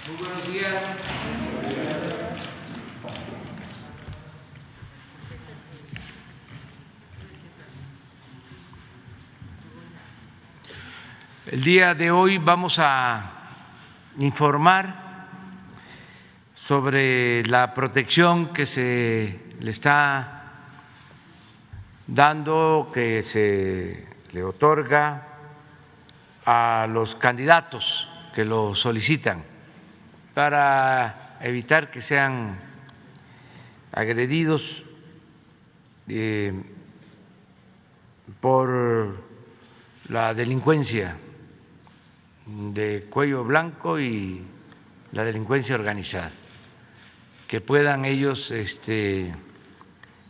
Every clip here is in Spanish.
Muy buenos días. El día de hoy vamos a informar sobre la protección que se le está dando, que se le otorga a los candidatos que lo solicitan para evitar que sean agredidos por la delincuencia de cuello blanco y la delincuencia organizada, que puedan ellos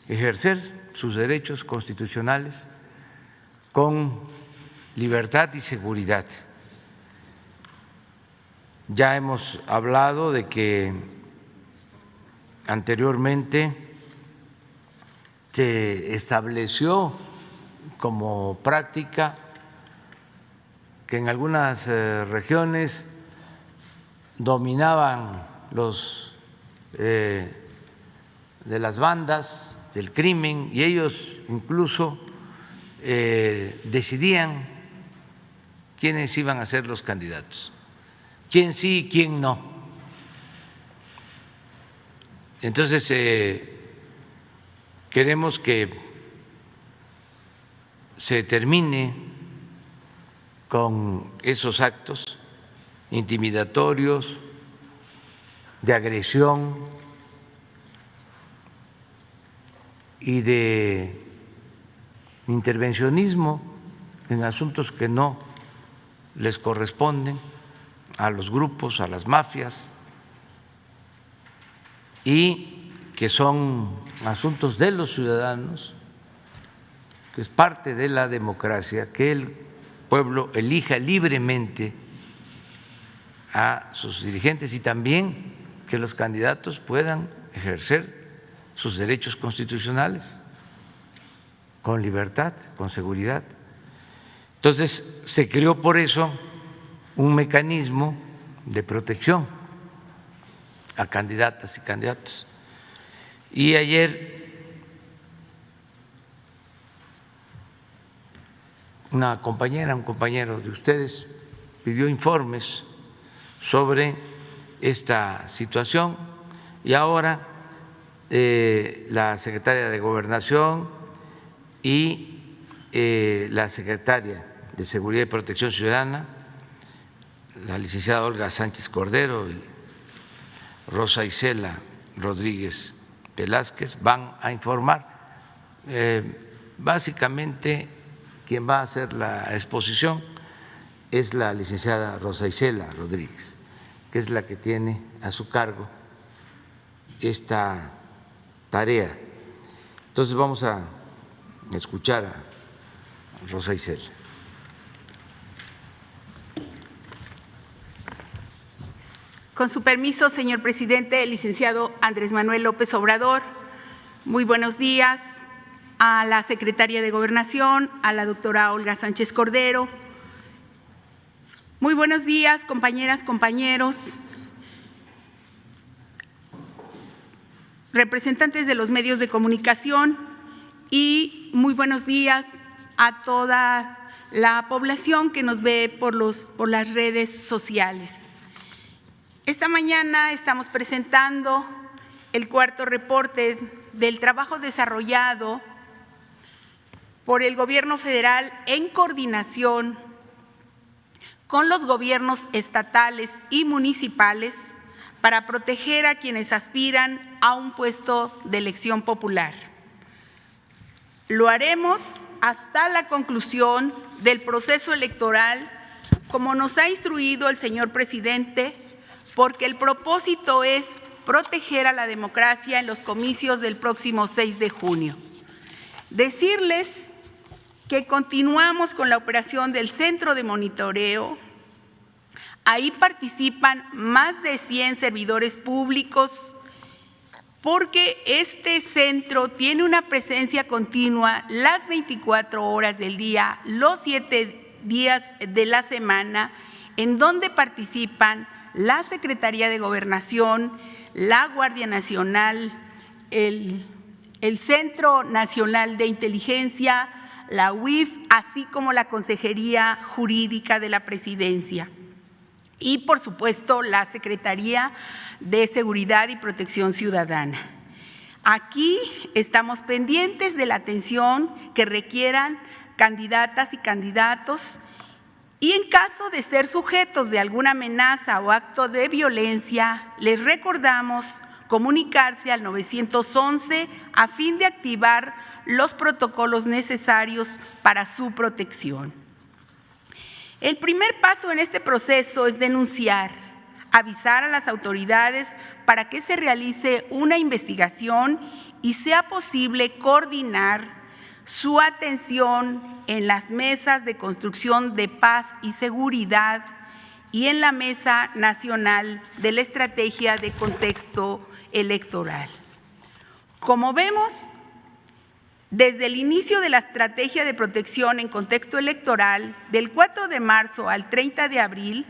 ejercer sus derechos constitucionales con libertad y seguridad. Ya hemos hablado de que anteriormente se estableció como práctica que en algunas regiones dominaban los de las bandas del crimen y ellos incluso decidían quiénes iban a ser los candidatos, quién sí y quién no. Entonces queremos que se termine con esos actos intimidatorios, de agresión y de intervencionismo en asuntos que no les corresponden a los grupos, a las mafias, y que son asuntos de los ciudadanos, que es parte de la democracia, que el pueblo elija libremente a sus dirigentes y también que los candidatos puedan ejercer sus derechos constitucionales con libertad, con seguridad. Entonces se creó por eso un mecanismo de protección a candidatas y candidatos. Y ayer una compañera, un compañero de ustedes pidió informes sobre esta situación y ahora la secretaria de Gobernación y la secretaria de Seguridad y Protección Ciudadana, la licenciada Olga Sánchez Cordero y Rosa Isela Rodríguez Velázquez, van a informar. Básicamente quien va a hacer la exposición es la licenciada Rosa Isela Rodríguez, que es la que tiene a su cargo esta tarea. Entonces vamos a escuchar a Rosa Isela. Con su permiso, señor presidente, el licenciado Andrés Manuel López Obrador, muy buenos días a la secretaria de Gobernación, a la doctora Olga Sánchez Cordero. Muy buenos días, compañeras, compañeros, representantes de los medios de comunicación y muy buenos días a toda la población que nos ve por las redes sociales. Esta mañana estamos presentando el cuarto reporte del trabajo desarrollado por el Gobierno federal en coordinación con los gobiernos estatales y municipales para proteger a quienes aspiran a un puesto de elección popular. Lo haremos hasta la conclusión del proceso electoral, como nos ha instruido el señor presidente, porque el propósito es proteger a la democracia en los comicios del próximo 6 de junio. Decirles que continuamos con la operación del Centro de Monitoreo. Ahí participan más de 100 servidores públicos, porque este centro tiene una presencia continua las 24 horas del día, los 7 días de la semana, en donde participan la Secretaría de Gobernación, la Guardia Nacional, el Centro Nacional de Inteligencia, la UIF, así como la Consejería Jurídica de la Presidencia y, por supuesto, la Secretaría de Seguridad y Protección Ciudadana. Aquí estamos pendientes de la atención que requieran candidatas y candidatos y en caso de ser sujetos de alguna amenaza o acto de violencia, les recordamos comunicarse al 911 a fin de activar los protocolos necesarios para su protección. El primer paso en este proceso es denunciar, avisar a las autoridades para que se realice una investigación y sea posible coordinar su atención en las mesas de construcción de paz y seguridad y en la Mesa Nacional de la Estrategia de Contexto Electoral. Como vemos, desde el inicio de la Estrategia de Protección en Contexto Electoral, del 4 de marzo al 30 de abril,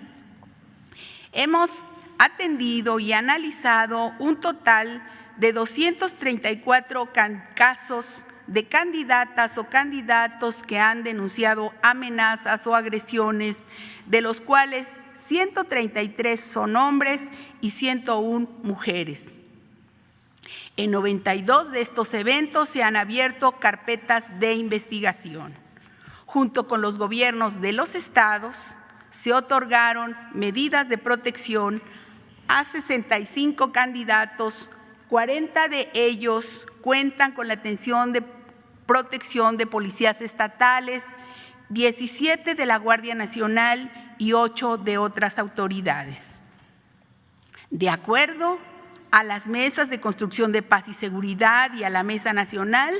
hemos atendido y analizado un total de 234 casos de candidatas o candidatos que han denunciado amenazas o agresiones, de los cuales 133 son hombres y 101 mujeres. En 92 de estos eventos se han abierto carpetas de investigación. Junto con los gobiernos de los estados, se otorgaron medidas de protección a 65 candidatos, 40 de ellos cuentan con la atención de protección de policías estatales, 17 de la Guardia Nacional y 8 de otras autoridades. De acuerdo a las mesas de construcción de paz y seguridad y a la Mesa Nacional,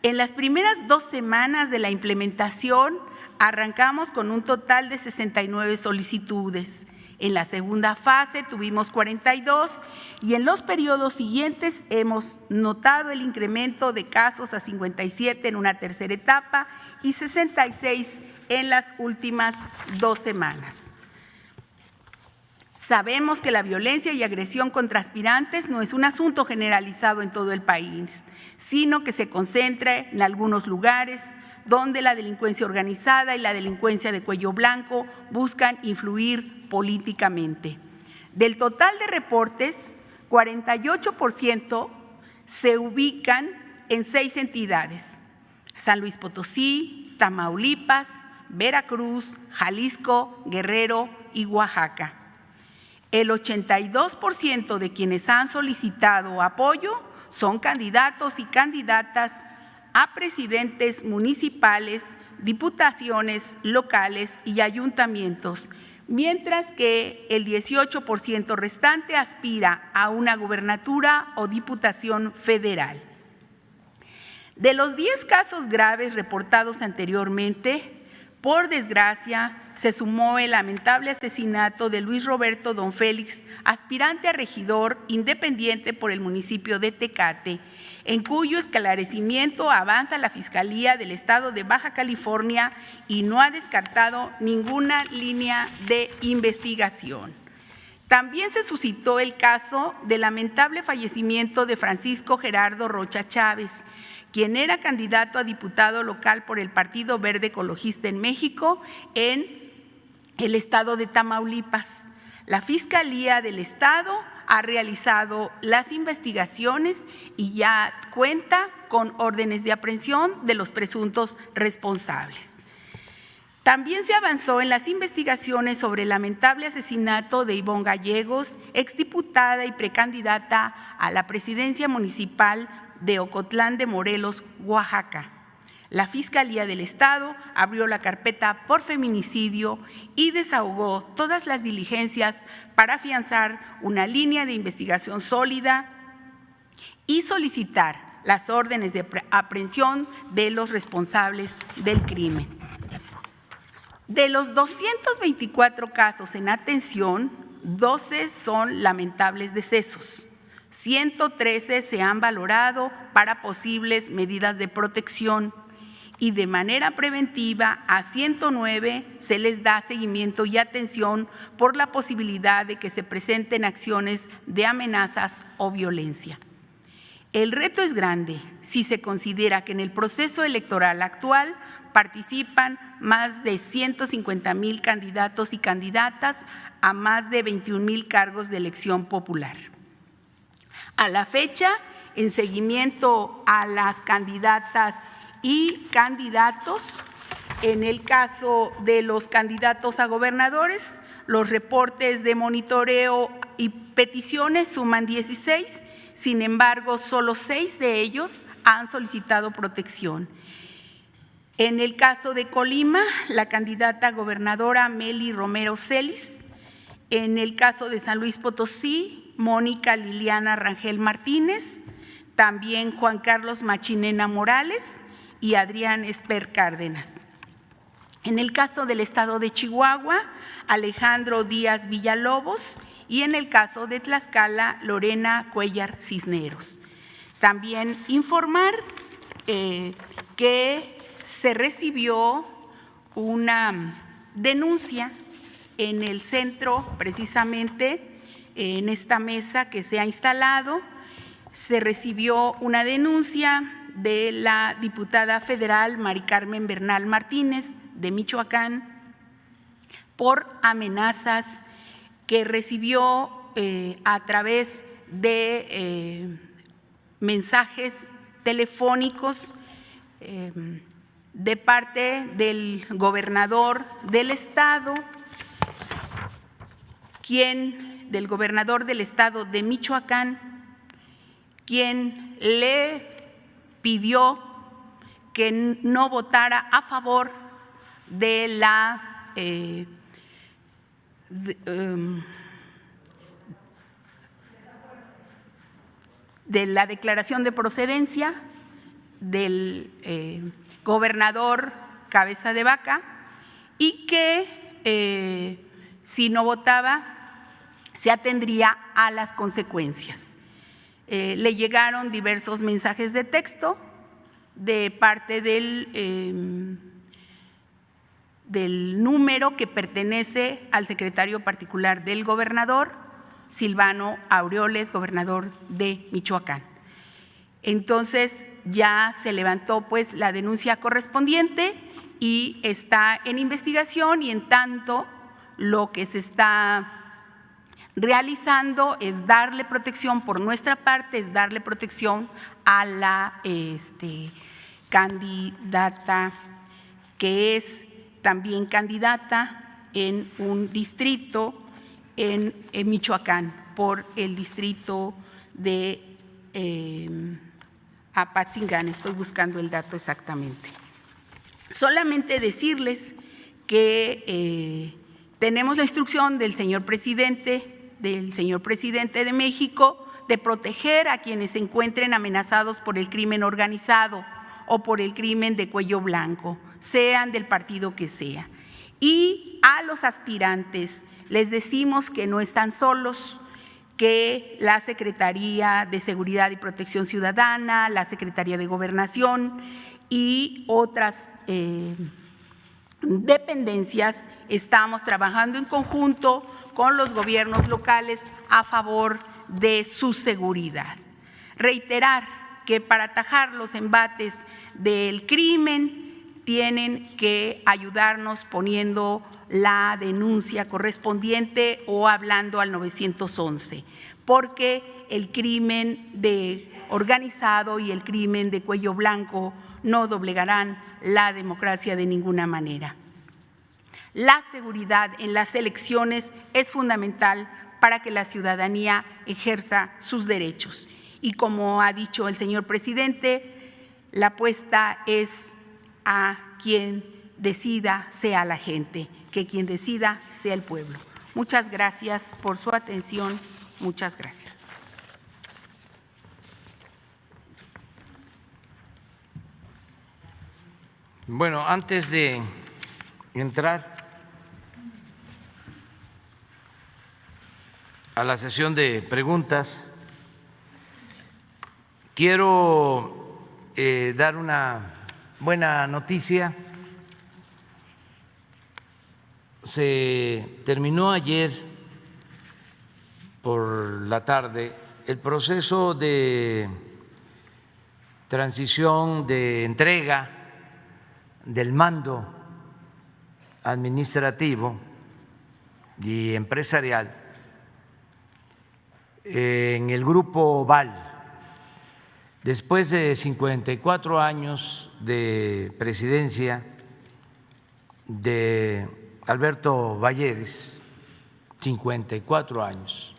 en las primeras 2 semanas de la implementación arrancamos con un total de 69 solicitudes. En la segunda fase tuvimos 42 y en los periodos siguientes hemos notado el incremento de casos a 57 en una tercera etapa y 66 en las últimas 2 semanas. Sabemos que la violencia y agresión contra aspirantes no es un asunto generalizado en todo el país, sino que se concentra en algunos lugares donde la delincuencia organizada y la delincuencia de cuello blanco buscan influir políticamente. Del total de reportes, 48% se ubican en 6 entidades: San Luis Potosí, Tamaulipas, Veracruz, Jalisco, Guerrero y Oaxaca. El 82% de quienes han solicitado apoyo son candidatos y candidatas a presidentes municipales, diputaciones locales y ayuntamientos, mientras que el 18% restante aspira a una gubernatura o diputación federal. De los 10 casos graves reportados anteriormente, por desgracia, se sumó el lamentable asesinato de Luis Roberto Don Félix, aspirante a regidor independiente por el municipio de Tecate, en cuyo esclarecimiento avanza la Fiscalía del Estado de Baja California y no ha descartado ninguna línea de investigación. También se suscitó el caso del lamentable fallecimiento de Francisco Gerardo Rocha Chávez, quien era candidato a diputado local por el Partido Verde Ecologista en México en el estado de Tamaulipas. La Fiscalía del Estado ha realizado las investigaciones y ya cuenta con órdenes de aprehensión de los presuntos responsables. También se avanzó en las investigaciones sobre el lamentable asesinato de Ivonne Gallegos, exdiputada y precandidata a la presidencia municipal de Ocotlán de Morelos, Oaxaca. La Fiscalía del Estado abrió la carpeta por feminicidio y desahogó todas las diligencias para afianzar una línea de investigación sólida y solicitar las órdenes de aprehensión de los responsables del crimen. De los 224 casos en atención, 12 son lamentables decesos. 113 se han valorado para posibles medidas de protección y de manera preventiva a 109 se les da seguimiento y atención por la posibilidad de que se presenten acciones de amenazas o violencia. El reto es grande si se considera que en el proceso electoral actual participan más de 150,000 candidatos y candidatas a más de 21,000 cargos de elección popular. A la fecha, en seguimiento a las candidatas y candidatos, en el caso de los candidatos a gobernadores, los reportes de monitoreo y peticiones suman 16, sin embargo, solo 6 de ellos han solicitado protección. En el caso de Colima, la candidata gobernadora Meli Romero Celis. En el caso de San Luis Potosí, Mónica Liliana Rangel Martínez, también Juan Carlos Machinena Morales y Adrián Esper Cárdenas. En el caso del estado de Chihuahua, Alejandro Díaz Villalobos, y en el caso de Tlaxcala, Lorena Cuellar Cisneros. También informar que se recibió una denuncia en el centro, precisamente en esta mesa que se ha instalado. Se recibió una denuncia de la diputada federal Mari Carmen Bernal Martínez de Michoacán por amenazas que recibió a través de mensajes telefónicos de parte del gobernador del estado, del gobernador del estado de Michoacán, quien le pidió que no votara a favor de la declaración de procedencia del gobernador Cabeza de Vaca, y que si no votaba se atendría a las consecuencias. Le llegaron diversos mensajes de texto de parte del número que pertenece al secretario particular del gobernador, Silvano Aureoles, gobernador de Michoacán. Entonces ya se levantó pues la denuncia correspondiente y está en investigación, y en tanto lo que se está realizando es darle protección por nuestra parte, es darle protección a la candidata que es también candidata en un distrito en Michoacán, por el distrito de Apatzingán. Estoy buscando el dato exactamente. Solamente decirles que tenemos la instrucción del señor presidente de México de proteger a quienes se encuentren amenazados por el crimen organizado o por el crimen de cuello blanco, sean del partido que sea. Y a los aspirantes les decimos que no están solos, que la Secretaría de Seguridad y Protección Ciudadana, la Secretaría de Gobernación y otras dependencias estamos trabajando en conjunto con los gobiernos locales a favor de su seguridad. Reiterar que para atajar los embates del crimen tienen que ayudarnos poniendo la denuncia correspondiente o hablando al 911, porque el crimen organizado y el crimen de cuello blanco no doblegarán la democracia de ninguna manera. La seguridad en las elecciones es fundamental para que la ciudadanía ejerza sus derechos. Y como ha dicho el señor presidente, la apuesta es a quien decida sea la gente, que quien decida sea el pueblo. Muchas gracias por su atención. Muchas gracias. Bueno, antes de entrar a la sesión de preguntas, quiero dar una buena noticia. Se terminó ayer por la tarde el proceso de transición, de entrega del mando administrativo y empresarial en el Grupo Val. Después de 54 años de presidencia de Alberto Balleres, 54 años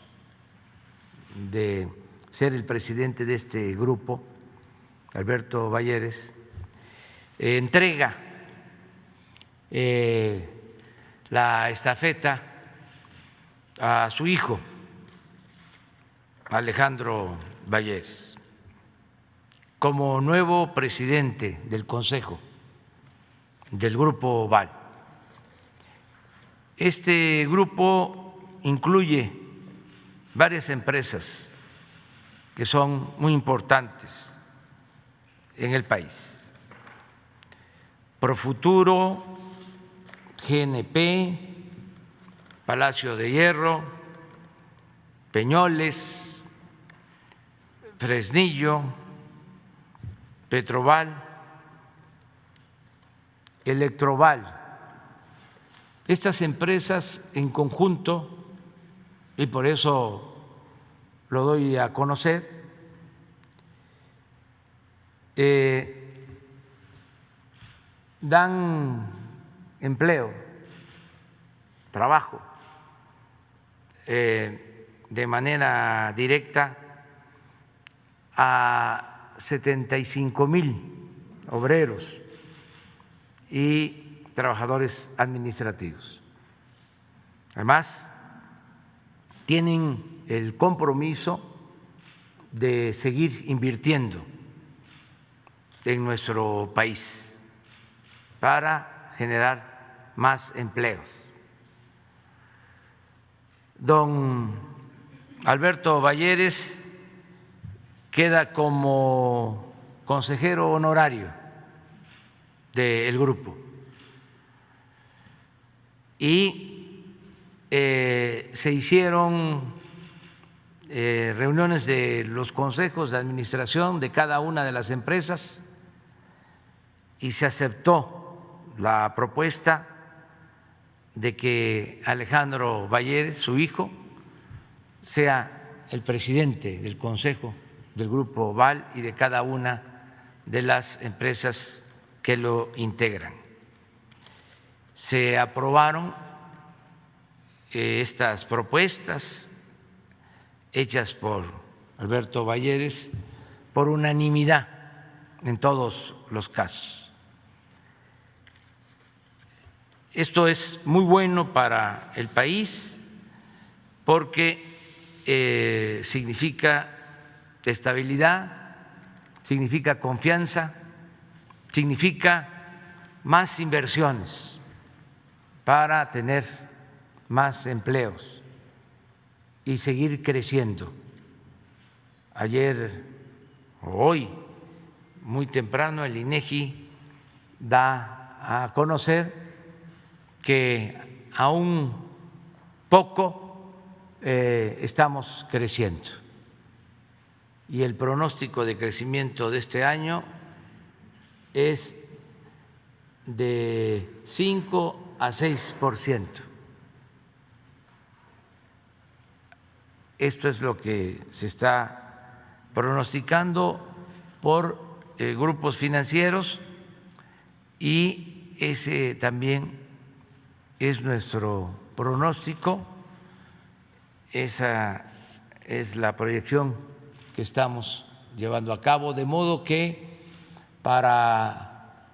de ser el presidente de este grupo, Alberto Balleres, entrega la estafeta a su hijo, Alejandro Balleres, como nuevo presidente del Consejo del Grupo Val. Este grupo incluye varias empresas que son muy importantes en el país: Profuturo, GNP, Palacio de Hierro, Peñoles, Fresnillo, Petroval, Electroval. Estas empresas en conjunto, y por eso lo doy a conocer, dan empleo, trabajo de manera directa a 75,000 obreros y trabajadores administrativos. Además, tienen el compromiso de seguir invirtiendo en nuestro país para generar más empleos. Don Alberto Balleres queda como consejero honorario del grupo y se hicieron reuniones de los consejos de administración de cada una de las empresas y se aceptó la propuesta de que Alejandro Balleres, su hijo, sea el presidente del Consejo del Grupo Val y de cada una de las empresas que lo integran. Se aprobaron estas propuestas hechas por Alberto Balleres por unanimidad en todos los casos. Esto es muy bueno para el país porque significa estabilidad, significa confianza, significa más inversiones para tener más empleos y seguir creciendo. Ayer o hoy, muy temprano, el INEGI da a conocer que aún poco estamos creciendo y el pronóstico de crecimiento de este año es de 5 a 6%. Esto es lo que se está pronosticando por grupos financieros y ese también es nuestro pronóstico, esa es la proyección que estamos llevando a cabo, de modo que para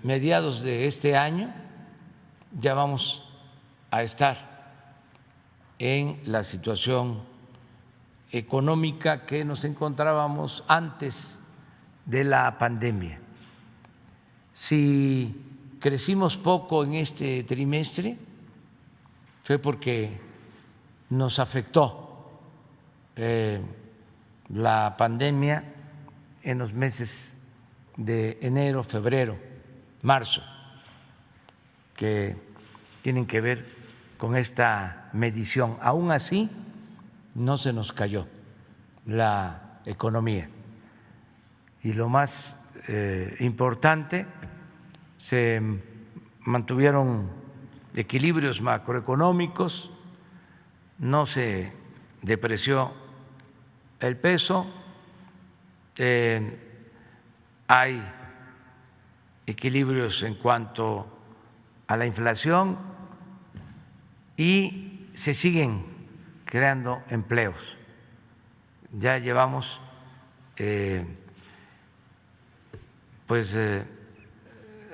mediados de este año ya vamos a estar en la situación económica que nos encontrábamos antes de la pandemia. Si crecimos poco en este trimestre fue porque nos afectó la pandemia en los meses de enero, febrero, marzo, que tienen que ver con esta medición. Aún así, no se nos cayó la economía. Y lo más importante, se mantuvieron equilibrios macroeconómicos, no se depreció el peso, hay equilibrios en cuanto a la inflación y se siguen creando empleos. Ya llevamos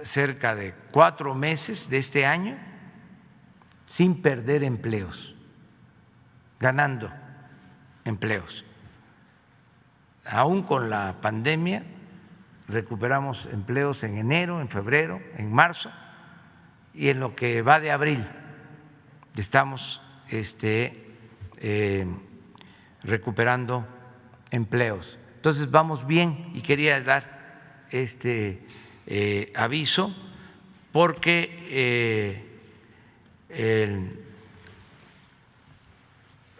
cerca de 4 meses de este año sin perder empleos, ganando empleos. Aún con la pandemia recuperamos empleos en enero, en febrero, en marzo, y en lo que va de abril estamos recuperando empleos. Entonces vamos bien, y quería dar este aviso porque el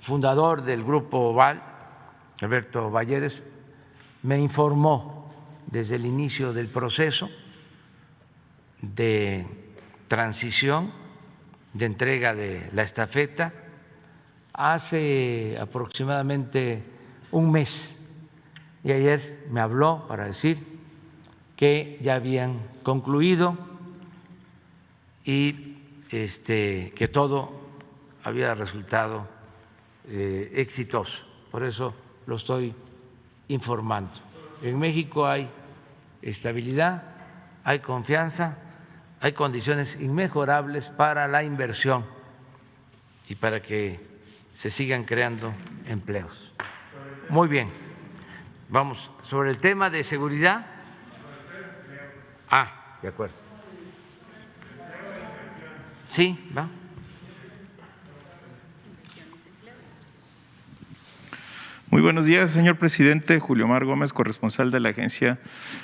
fundador del Grupo Val, Alberto Valleres, me informó desde el inicio del proceso de transición, de entrega de la estafeta, hace aproximadamente un mes, y ayer me habló para decir que ya habían concluido y que todo había resultado exitoso. Por eso lo estoy informando. En México hay estabilidad, hay confianza, hay condiciones inmejorables para la inversión y para que se sigan creando empleos. Muy bien, vamos sobre el tema de seguridad. De acuerdo. Sí, va. Muy buenos días, señor presidente. Julio Mar Gómez, corresponsal de la Agencia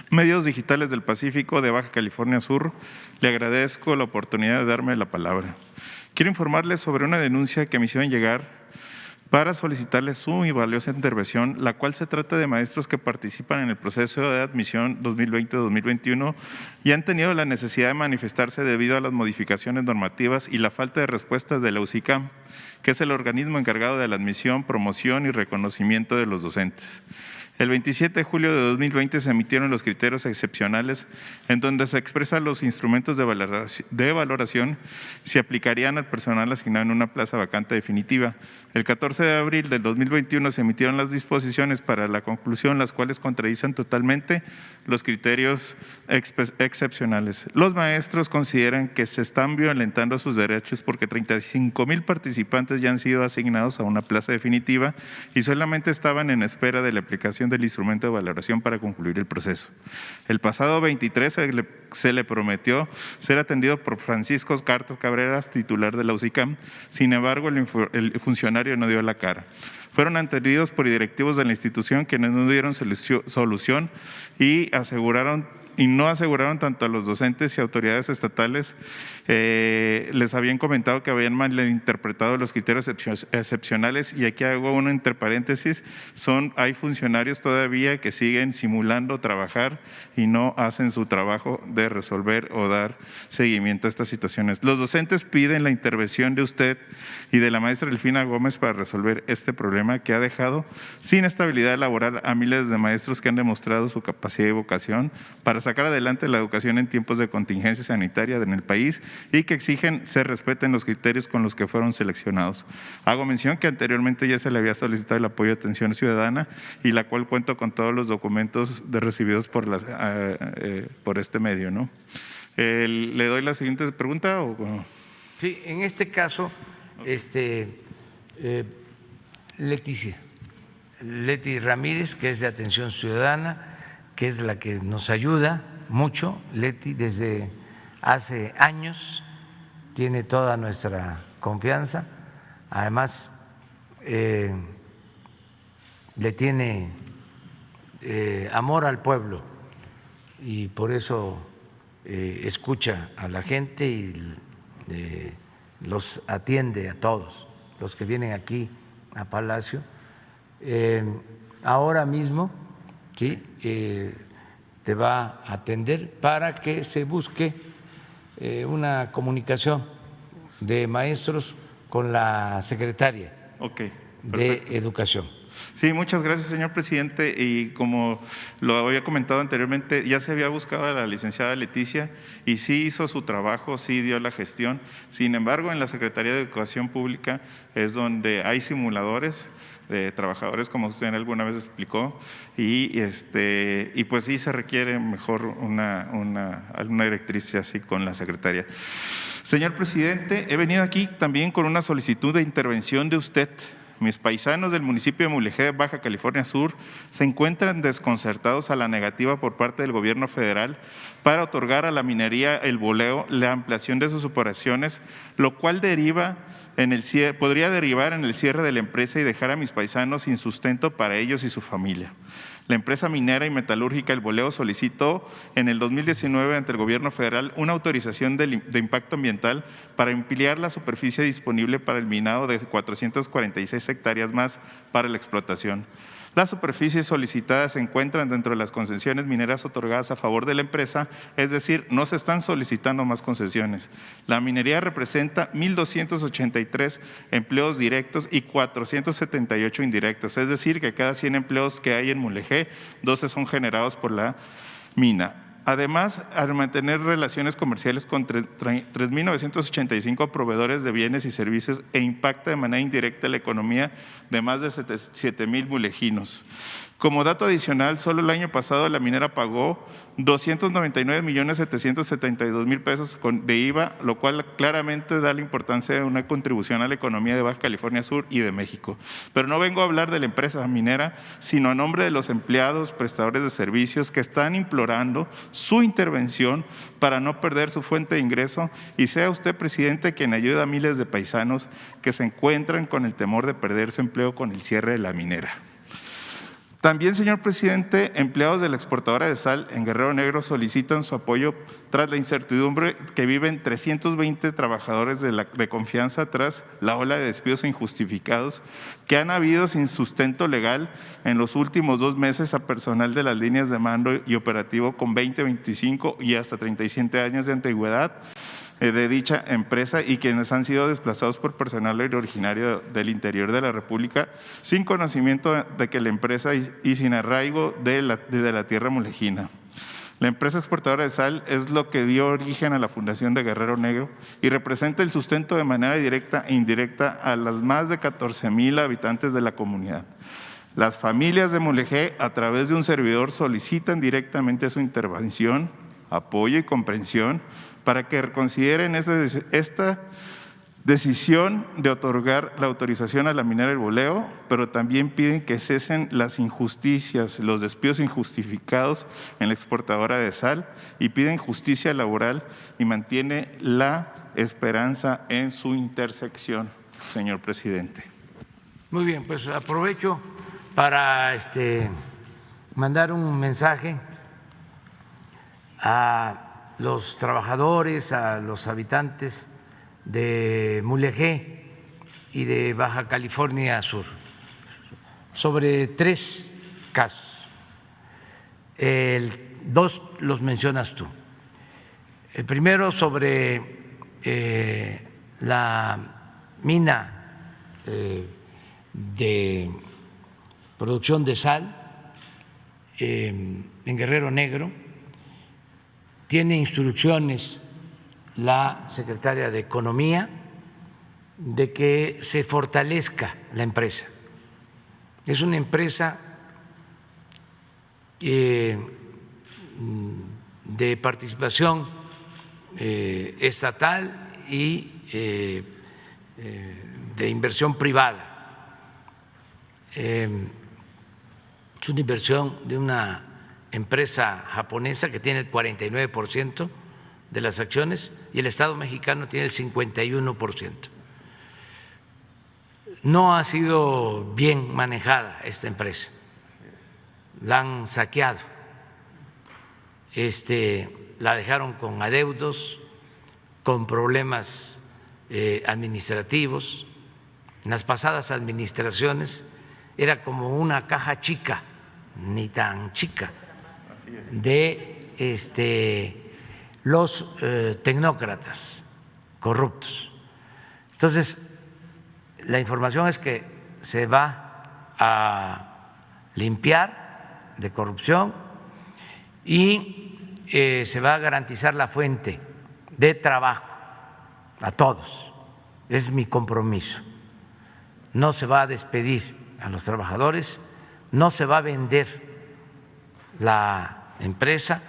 Medios Digitales del Pacífico de Baja California Sur. Le agradezco la oportunidad de darme la palabra. Quiero informarle sobre una denuncia que me hicieron llegar para solicitarle su y valiosa intervención, la cual se trata de maestros que participan en el proceso de admisión 2020-2021 y han tenido la necesidad de manifestarse debido a las modificaciones normativas y la falta de respuestas de la UCICAM, que es el organismo encargado de la admisión, promoción y reconocimiento de los docentes. El 27 de julio de 2020 se emitieron los criterios excepcionales en donde se expresan los instrumentos de valoración si aplicarían al personal asignado en una plaza vacante definitiva. El 14 de abril del 2021 se emitieron las disposiciones para la conclusión, las cuales contradicen totalmente los criterios excepcionales. Los maestros consideran que se están violentando sus derechos porque 35,000 participantes ya han sido asignados a una plaza definitiva y solamente estaban en espera de la aplicación del instrumento de valoración para concluir el proceso. El pasado 23 se le prometió ser atendido por Francisco Cartas Cabreras, titular de la UCICAM. Sin embargo, el funcionario no dio la cara. Fueron atendidos por directivos de la institución quienes no dieron solución y no aseguraron tanto a los docentes y autoridades estatales. Les habían comentado que habían malinterpretado los criterios excepcionales y aquí hago una entre paréntesis, hay funcionarios todavía que siguen simulando trabajar y no hacen su trabajo de resolver o dar seguimiento a estas situaciones. Los docentes piden la intervención de usted y de la maestra Delfina Gómez para resolver este problema que ha dejado sin estabilidad laboral a miles de maestros que han demostrado su capacidad y vocación para sacar adelante la educación en tiempos de contingencia sanitaria en el país y que exigen se respeten los criterios con los que fueron seleccionados. Hago mención que anteriormente ya se le había solicitado el apoyo de atención ciudadana y la cual cuento con todos los documentos recibidos por este medio, ¿no? ¿Le doy la siguiente pregunta? Sí, en este caso, Leti Ramírez, que es de Atención Ciudadana, que es la que nos ayuda mucho. Leti desde hace años tiene toda nuestra confianza, además le tiene amor al pueblo y por eso escucha a la gente y los atiende a todos los que vienen aquí a Palacio. Ahora mismo sí, te va a atender para que se busque una comunicación de maestros con la secretaria de Educación. Sí, muchas gracias, señor presidente. Y como lo había comentado anteriormente, ya se había buscado a la licenciada Leticia y sí hizo su trabajo, sí dio la gestión. Sin embargo, en la Secretaría de Educación Pública es donde hay simuladores de trabajadores, como usted alguna vez explicó, y pues sí se requiere mejor una directriz así con la secretaria. Señor presidente, he venido aquí también con una solicitud de intervención de usted. Mis paisanos del municipio de Mulegé, Baja California Sur, se encuentran desconcertados a la negativa por parte del gobierno federal para otorgar a la minería El Boleo la ampliación de sus operaciones, lo cual podría derivar en el cierre de la empresa y dejar a mis paisanos sin sustento para ellos y su familia. La empresa minera y metalúrgica El Boleo solicitó en el 2019 ante el gobierno federal una autorización de impacto ambiental para ampliar la superficie disponible para el minado de 446 hectáreas más para la explotación. Las superficies solicitadas se encuentran dentro de las concesiones mineras otorgadas a favor de la empresa, es decir, no se están solicitando más concesiones. La minería representa 1,283 empleos directos y 478 indirectos, es decir, que cada 100 empleos que hay en Mulegé, 12 son generados por la mina. Además, al mantener relaciones comerciales con 3.985 proveedores de bienes y servicios e impacta de manera indirecta la economía de más de 7,000 mulejinos. Como dato adicional, solo el año pasado la minera pagó 299,772,000 pesos de IVA, lo cual claramente da la importancia de una contribución a la economía de Baja California Sur y de México. Pero no vengo a hablar de la empresa minera, sino a nombre de los empleados, prestadores de servicios que están implorando su intervención para no perder su fuente de ingreso y sea usted, presidente, quien ayude a miles de paisanos que se encuentran con el temor de perder su empleo con el cierre de la minera. También, señor presidente, empleados de la exportadora de sal en Guerrero Negro solicitan su apoyo tras la incertidumbre que viven 320 trabajadores de confianza tras la ola de despidos injustificados que han habido sin sustento legal en los últimos 2 meses a personal de las líneas de mando y operativo con 20, 25 y hasta 37 años de antigüedad de dicha empresa y quienes han sido desplazados por personal originario del interior de la República sin conocimiento de que la empresa y sin arraigo de la tierra mulejina. La empresa exportadora de sal es lo que dio origen a la fundación de Guerrero Negro y representa el sustento de manera directa e indirecta a las más de 14,000 habitantes de la comunidad. Las familias de Mulegé, a través de un servidor, solicitan directamente su intervención, apoyo y comprensión para que reconsideren esta decisión de otorgar la autorización a la minera El Boleo, pero también piden que cesen las injusticias, los despidos injustificados en la exportadora de sal y piden justicia laboral y mantiene la esperanza en su intersección, señor presidente. Muy bien, pues aprovecho para mandar un mensaje a los trabajadores, a los habitantes de Mulegé y de Baja California Sur sobre 3 casos. 2 los mencionas tú. El primero sobre la mina de producción de sal en Guerrero Negro. Tiene instrucciones la secretaria de Economía de que se fortalezca la empresa. Es una empresa de participación estatal y de inversión privada. Es una inversión de una empresa japonesa que tiene el 49% de las acciones y el Estado mexicano tiene el 51%. No ha sido bien manejada esta empresa, la han saqueado la dejaron con adeudos, con problemas administrativos. En las pasadas administraciones era como una caja chica, ni tan chica, de los tecnócratas corruptos. Entonces, la información es que se va a limpiar de corrupción y se va a garantizar la fuente de trabajo a todos. Es mi compromiso. No se va a despedir a los trabajadores, no se va a vender la empresa,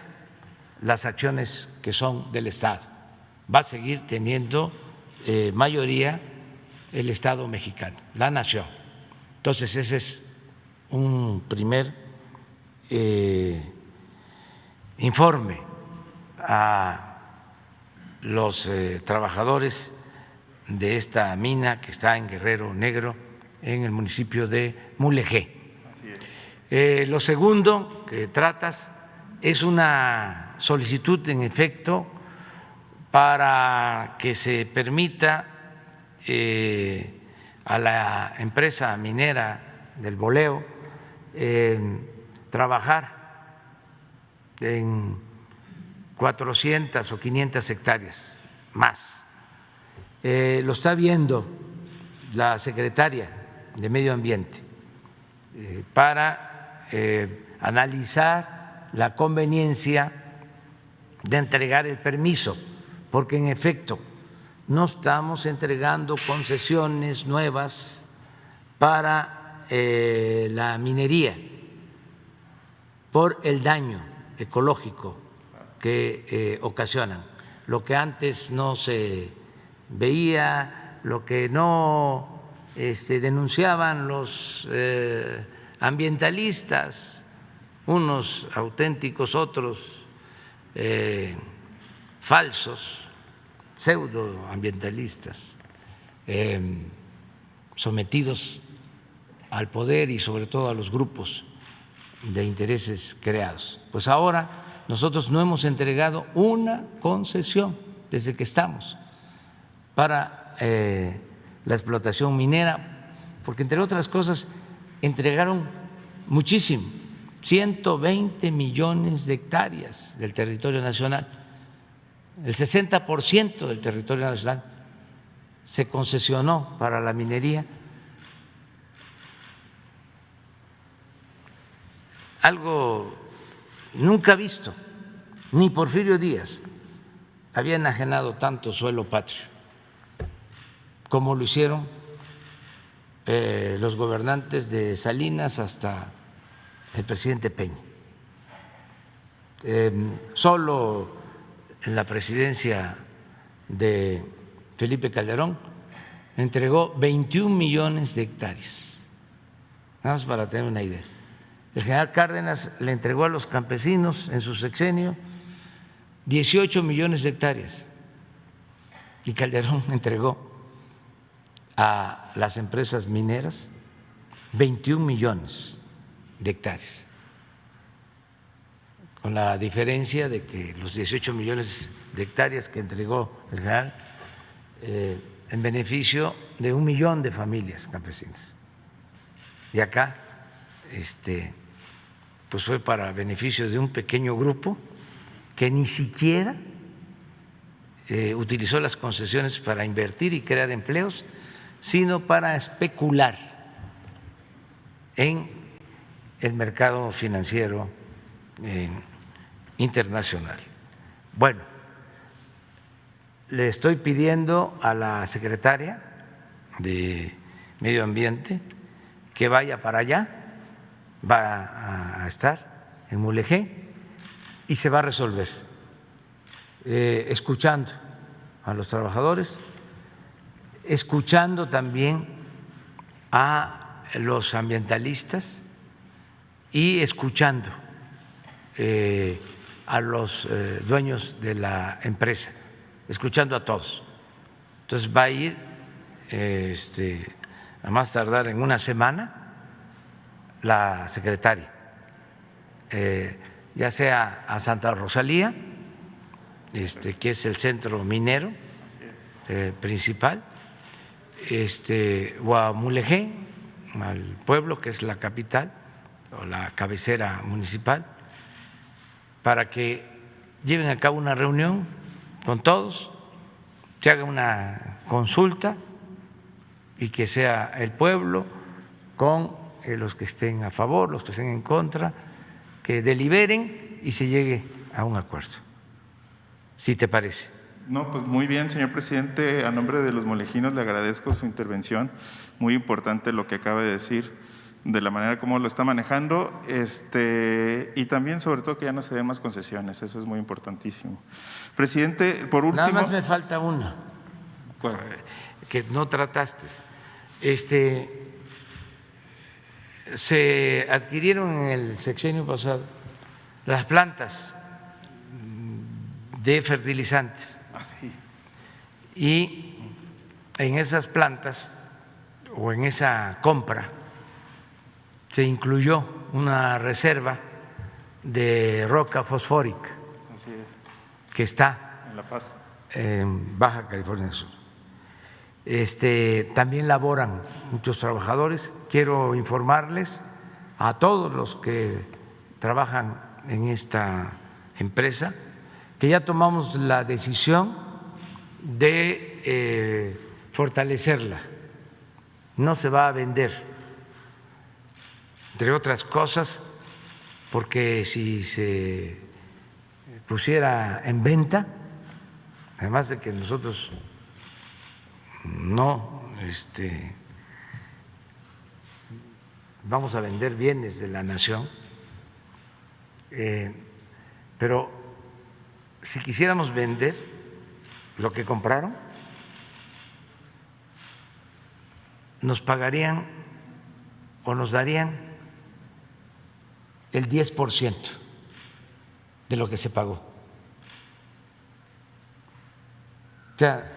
las acciones que son del Estado. Va a seguir teniendo mayoría el Estado mexicano, la nación. Entonces, ese es un primer informe a los trabajadores de esta mina que está en Guerrero Negro, en el municipio de Mulegé. Lo segundo que tratas es una solicitud, en efecto, para que se permita a la empresa minera del Boleo trabajar en 400 o 500 hectáreas más. Lo está viendo la secretaria de Medio Ambiente para analizar la conveniencia de entregar el permiso, porque en efecto no estamos entregando concesiones nuevas para la minería por el daño ecológico que ocasionan. Lo que antes no se veía, lo que no denunciaban los ambientalistas, unos auténticos, otros falsos, pseudoambientalistas, sometidos al poder y sobre todo a los grupos de intereses creados. Pues ahora nosotros no hemos entregado una concesión desde que estamos para la explotación minera, porque entre otras cosas entregaron muchísimo, 120 millones de hectáreas del territorio nacional, el 60% del territorio nacional se concesionó para la minería. Algo nunca visto, ni Porfirio Díaz había enajenado tanto suelo patrio como lo hicieron los gobernantes de Salinas hasta el presidente Peña. Solo en la presidencia de Felipe Calderón entregó 21 millones de hectáreas, nada más para tener una idea. El general Cárdenas le entregó a los campesinos en su sexenio 18 millones de hectáreas y Calderón entregó a las empresas mineras 21 millones de hectáreas, con la diferencia de que los 18 millones de hectáreas que entregó el general en beneficio de 1 millón de familias campesinas, y acá pues fue para beneficio de un pequeño grupo que ni siquiera utilizó las concesiones para invertir y crear empleos, sino para especular en el mercado financiero internacional. Bueno, le estoy pidiendo a la secretaria de Medio Ambiente que vaya para allá, va a estar en Mulegé y se va a resolver, escuchando a los trabajadores, escuchando también a los ambientalistas y escuchando a los dueños de la empresa, escuchando a todos. Entonces va a ir a más tardar en una semana la secretaria ya sea a Santa Rosalía, que es el centro minero principal, o a Mulegé, al pueblo que es la capital o la cabecera municipal, para que lleven a cabo una reunión con todos, se haga una consulta y que sea el pueblo con los que estén a favor, los que estén en contra, que deliberen y se llegue a un acuerdo, si te parece. No, pues muy bien, señor presidente. A nombre de los molejinos le agradezco su intervención. Muy importante lo que acaba de decir, de la manera como lo está manejando, y también sobre todo que ya no se den más concesiones. Eso es muy importantísimo. Presidente, por último… Nada más me falta una. ¿Cuál? Que no trataste. Se adquirieron en el sexenio pasado las plantas de fertilizantes. Ah, sí. Y en esas plantas o en esa compra se incluyó una reserva de roca fosfórica. Así es. Que está en La Paz, en Baja California Sur. También laboran muchos trabajadores. Quiero informarles a todos los que trabajan en esta empresa que ya tomamos la decisión de fortalecerla. No se va a vender, entre otras cosas, porque si se pusiera en venta, además de que nosotros no vamos a vender bienes de la nación, pero si quisiéramos vender lo que compraron, nos pagarían o nos darían el 10% de lo que se pagó. O sea,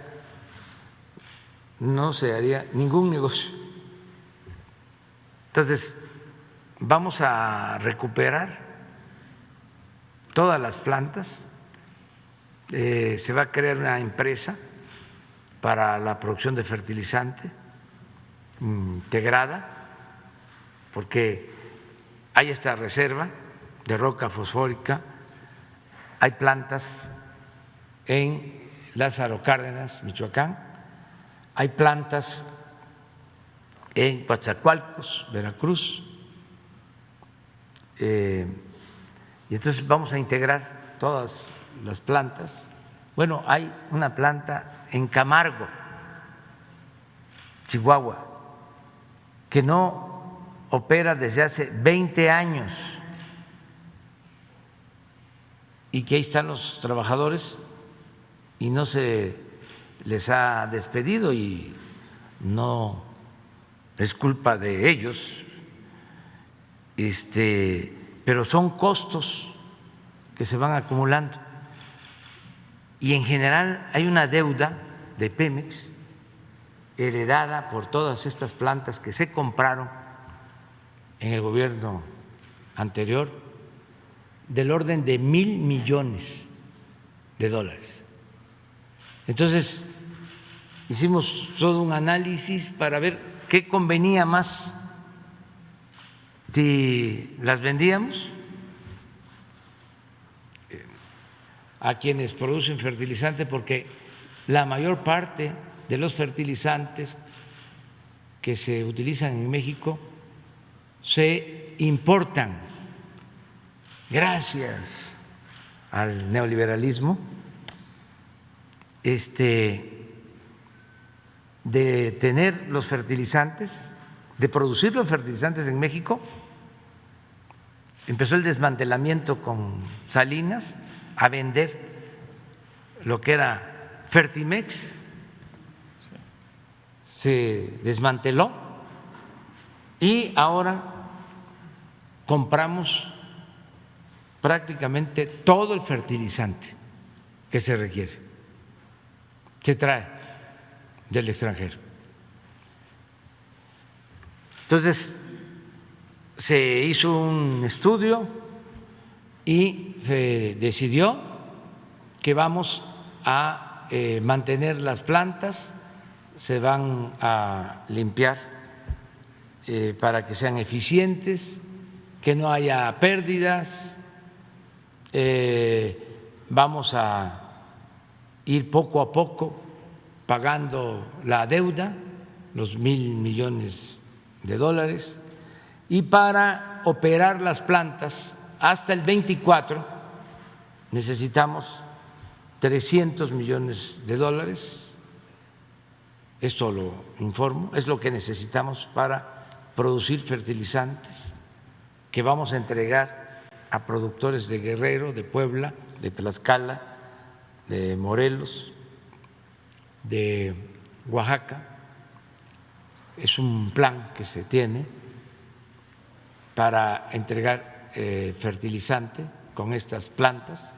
no se haría ningún negocio. Entonces, vamos a recuperar todas las plantas. Se va a crear una empresa para la producción de fertilizante integrada, porque hay esta reserva de roca fosfórica, hay plantas en Lázaro Cárdenas, Michoacán, hay plantas en Coatzacoalcos, Veracruz, y entonces vamos a integrar todas las plantas. Bueno, hay una planta en Camargo, Chihuahua, que no opera desde hace 20 años y que ahí están los trabajadores y no se les ha despedido y no es culpa de ellos, pero son costos que se van acumulando. Y en general hay una deuda de Pemex heredada por todas estas plantas que se compraron en el gobierno anterior del orden de $1,000 millones. Entonces, hicimos todo un análisis para ver qué convenía más, si las vendíamos a quienes producen fertilizante, porque la mayor parte de los fertilizantes que se utilizan en México se importan gracias al neoliberalismo, de tener los fertilizantes, de producir los fertilizantes en México. Empezó el desmantelamiento con Salinas, a vender lo que era Fertimex, se desmanteló y ahora compramos prácticamente todo el fertilizante que se requiere, se trae del extranjero. Entonces, se hizo un estudio y se decidió que vamos a mantener las plantas, se van a limpiar para que sean eficientes, que no haya pérdidas, vamos a ir poco a poco pagando la deuda, los $1,000 millones, y para operar las plantas hasta el 24 necesitamos $300 millones. Esto lo informo, es lo que necesitamos para producir fertilizantes que vamos a entregar a productores de Guerrero, de Puebla, de Tlaxcala, de Morelos, de Oaxaca. Es un plan que se tiene para entregar fertilizante con estas plantas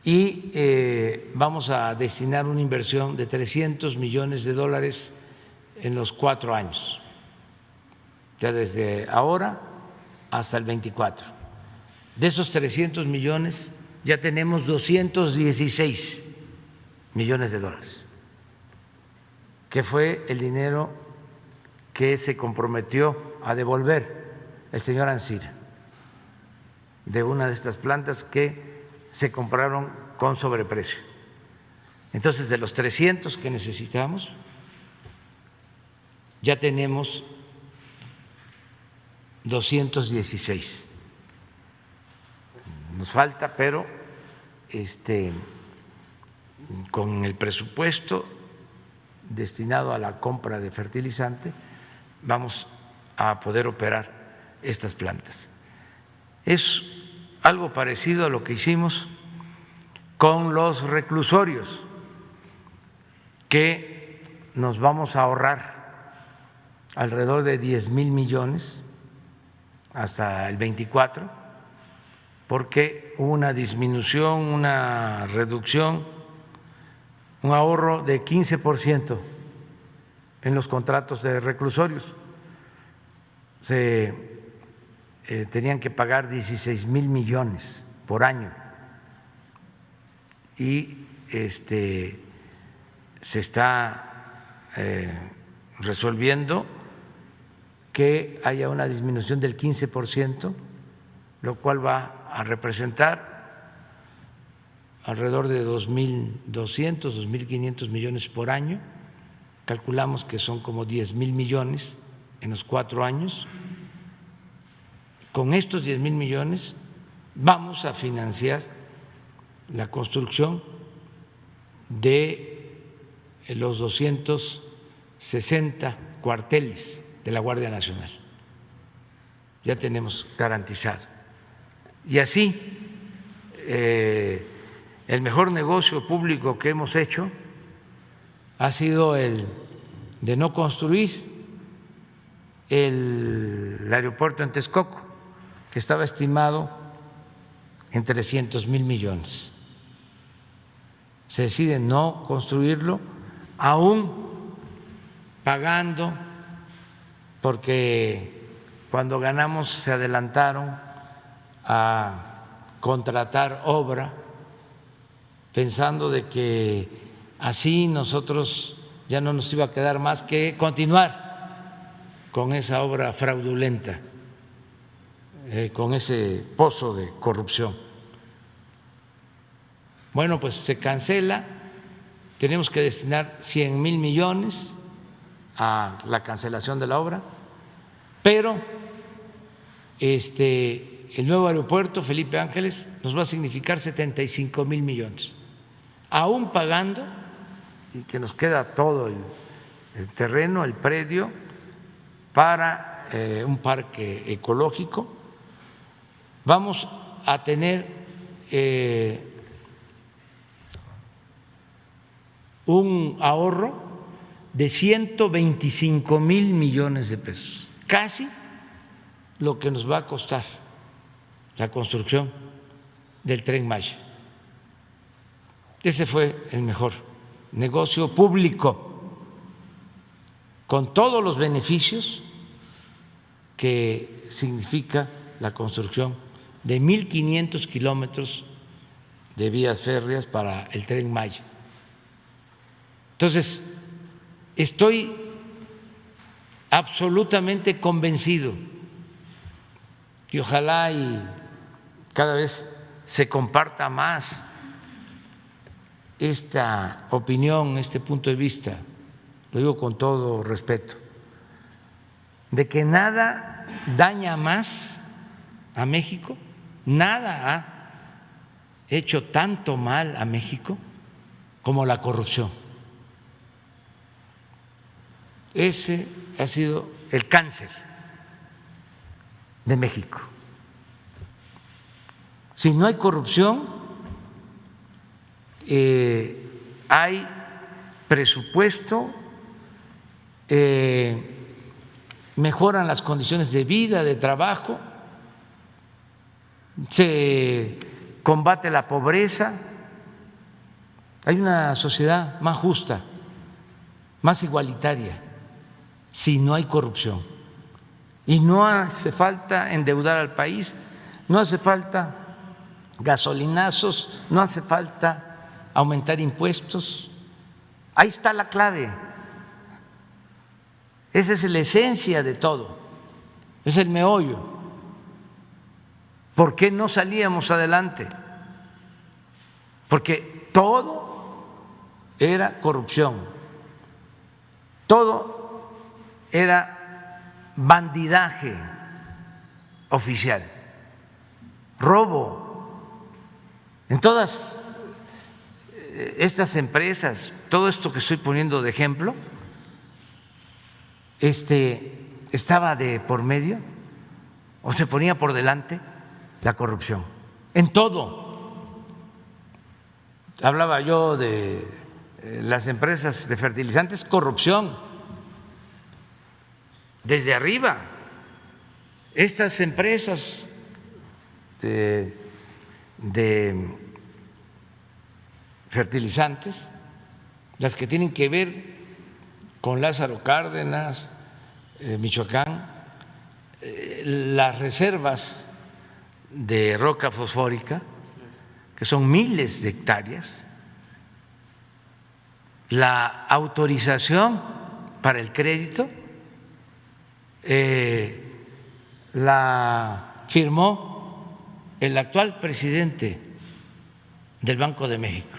y vamos a destinar una inversión de $300 millones en los 4 años, ya desde ahora hasta el 24. De esos 300 millones ya tenemos $216 millones, que fue el dinero que se comprometió a devolver el señor Ancira de una de estas plantas que se compraron con sobreprecio. Entonces, de los 300 que necesitamos, ya tenemos 216. Nos falta, pero con el presupuesto destinado a la compra de fertilizante vamos a poder operar estas plantas. Es algo parecido a lo que hicimos con los reclusorios, que nos vamos a ahorrar alrededor de $10,000 millones hasta el 24, porque hubo una disminución, una reducción, un ahorro de 15% en los contratos de reclusorios. Se tenían que pagar $16,000 millones por año y se está resolviendo que haya una disminución del 15%, lo cual va a representar alrededor de 2.200, 2.500 millones por año. Calculamos que son como 10,000 millones en los 4 años. Con estos 10,000 millones vamos a financiar la construcción de los 260 cuarteles de la Guardia Nacional. Ya tenemos garantizado. Y así, el mejor negocio público que hemos hecho ha sido el de no construir el aeropuerto en Texcoco, que estaba estimado en $300,000 millones. Se decide no construirlo, aún pagando, porque cuando ganamos se adelantaron a contratar obra, pensando de que así nosotros ya no nos iba a quedar más que continuar con esa obra fraudulenta, con ese pozo de corrupción. Bueno, pues se cancela, tenemos que destinar 100,000 millones a la cancelación de la obra, pero el nuevo aeropuerto Felipe Ángeles nos va a significar 75,000 millones, aún pagando, y que nos queda todo el terreno, el predio, para un parque ecológico. Vamos a tener un ahorro de 125,000 millones de pesos, casi lo que nos va a costar la construcción del Tren Maya. Ese fue el mejor negocio público, con todos los beneficios que significa la construcción de 1.500 kilómetros de vías férreas para el Tren Maya. Entonces, estoy absolutamente convencido y ojalá y cada vez se comparta más esta opinión, este punto de vista, lo digo con todo respeto, de que nada daña más a México, nada ha hecho tanto mal a México como la corrupción. Ese ha sido el cáncer de México. Si no hay corrupción, hay presupuesto, mejoran las condiciones de vida, de trabajo, se combate la pobreza, hay una sociedad más justa, más igualitaria, si no hay corrupción. Y no hace falta endeudar al país, no hace falta gasolinazos, no hace falta aumentar impuestos. Ahí está la clave. Esa es la esencia de todo, es el meollo. ¿Por qué no salíamos adelante? Porque todo era corrupción, todo era bandidaje oficial, robo. En todas estas empresas, todo esto que estoy poniendo de ejemplo, estaba de por medio o se ponía por delante la corrupción, en todo. Hablaba yo de las empresas de fertilizantes, corrupción, desde arriba. Estas empresas de fertilizantes, las que tienen que ver con Lázaro Cárdenas, Michoacán, las reservas de roca fosfórica, que son miles de hectáreas, la autorización para el crédito la firmó el actual presidente del Banco de México.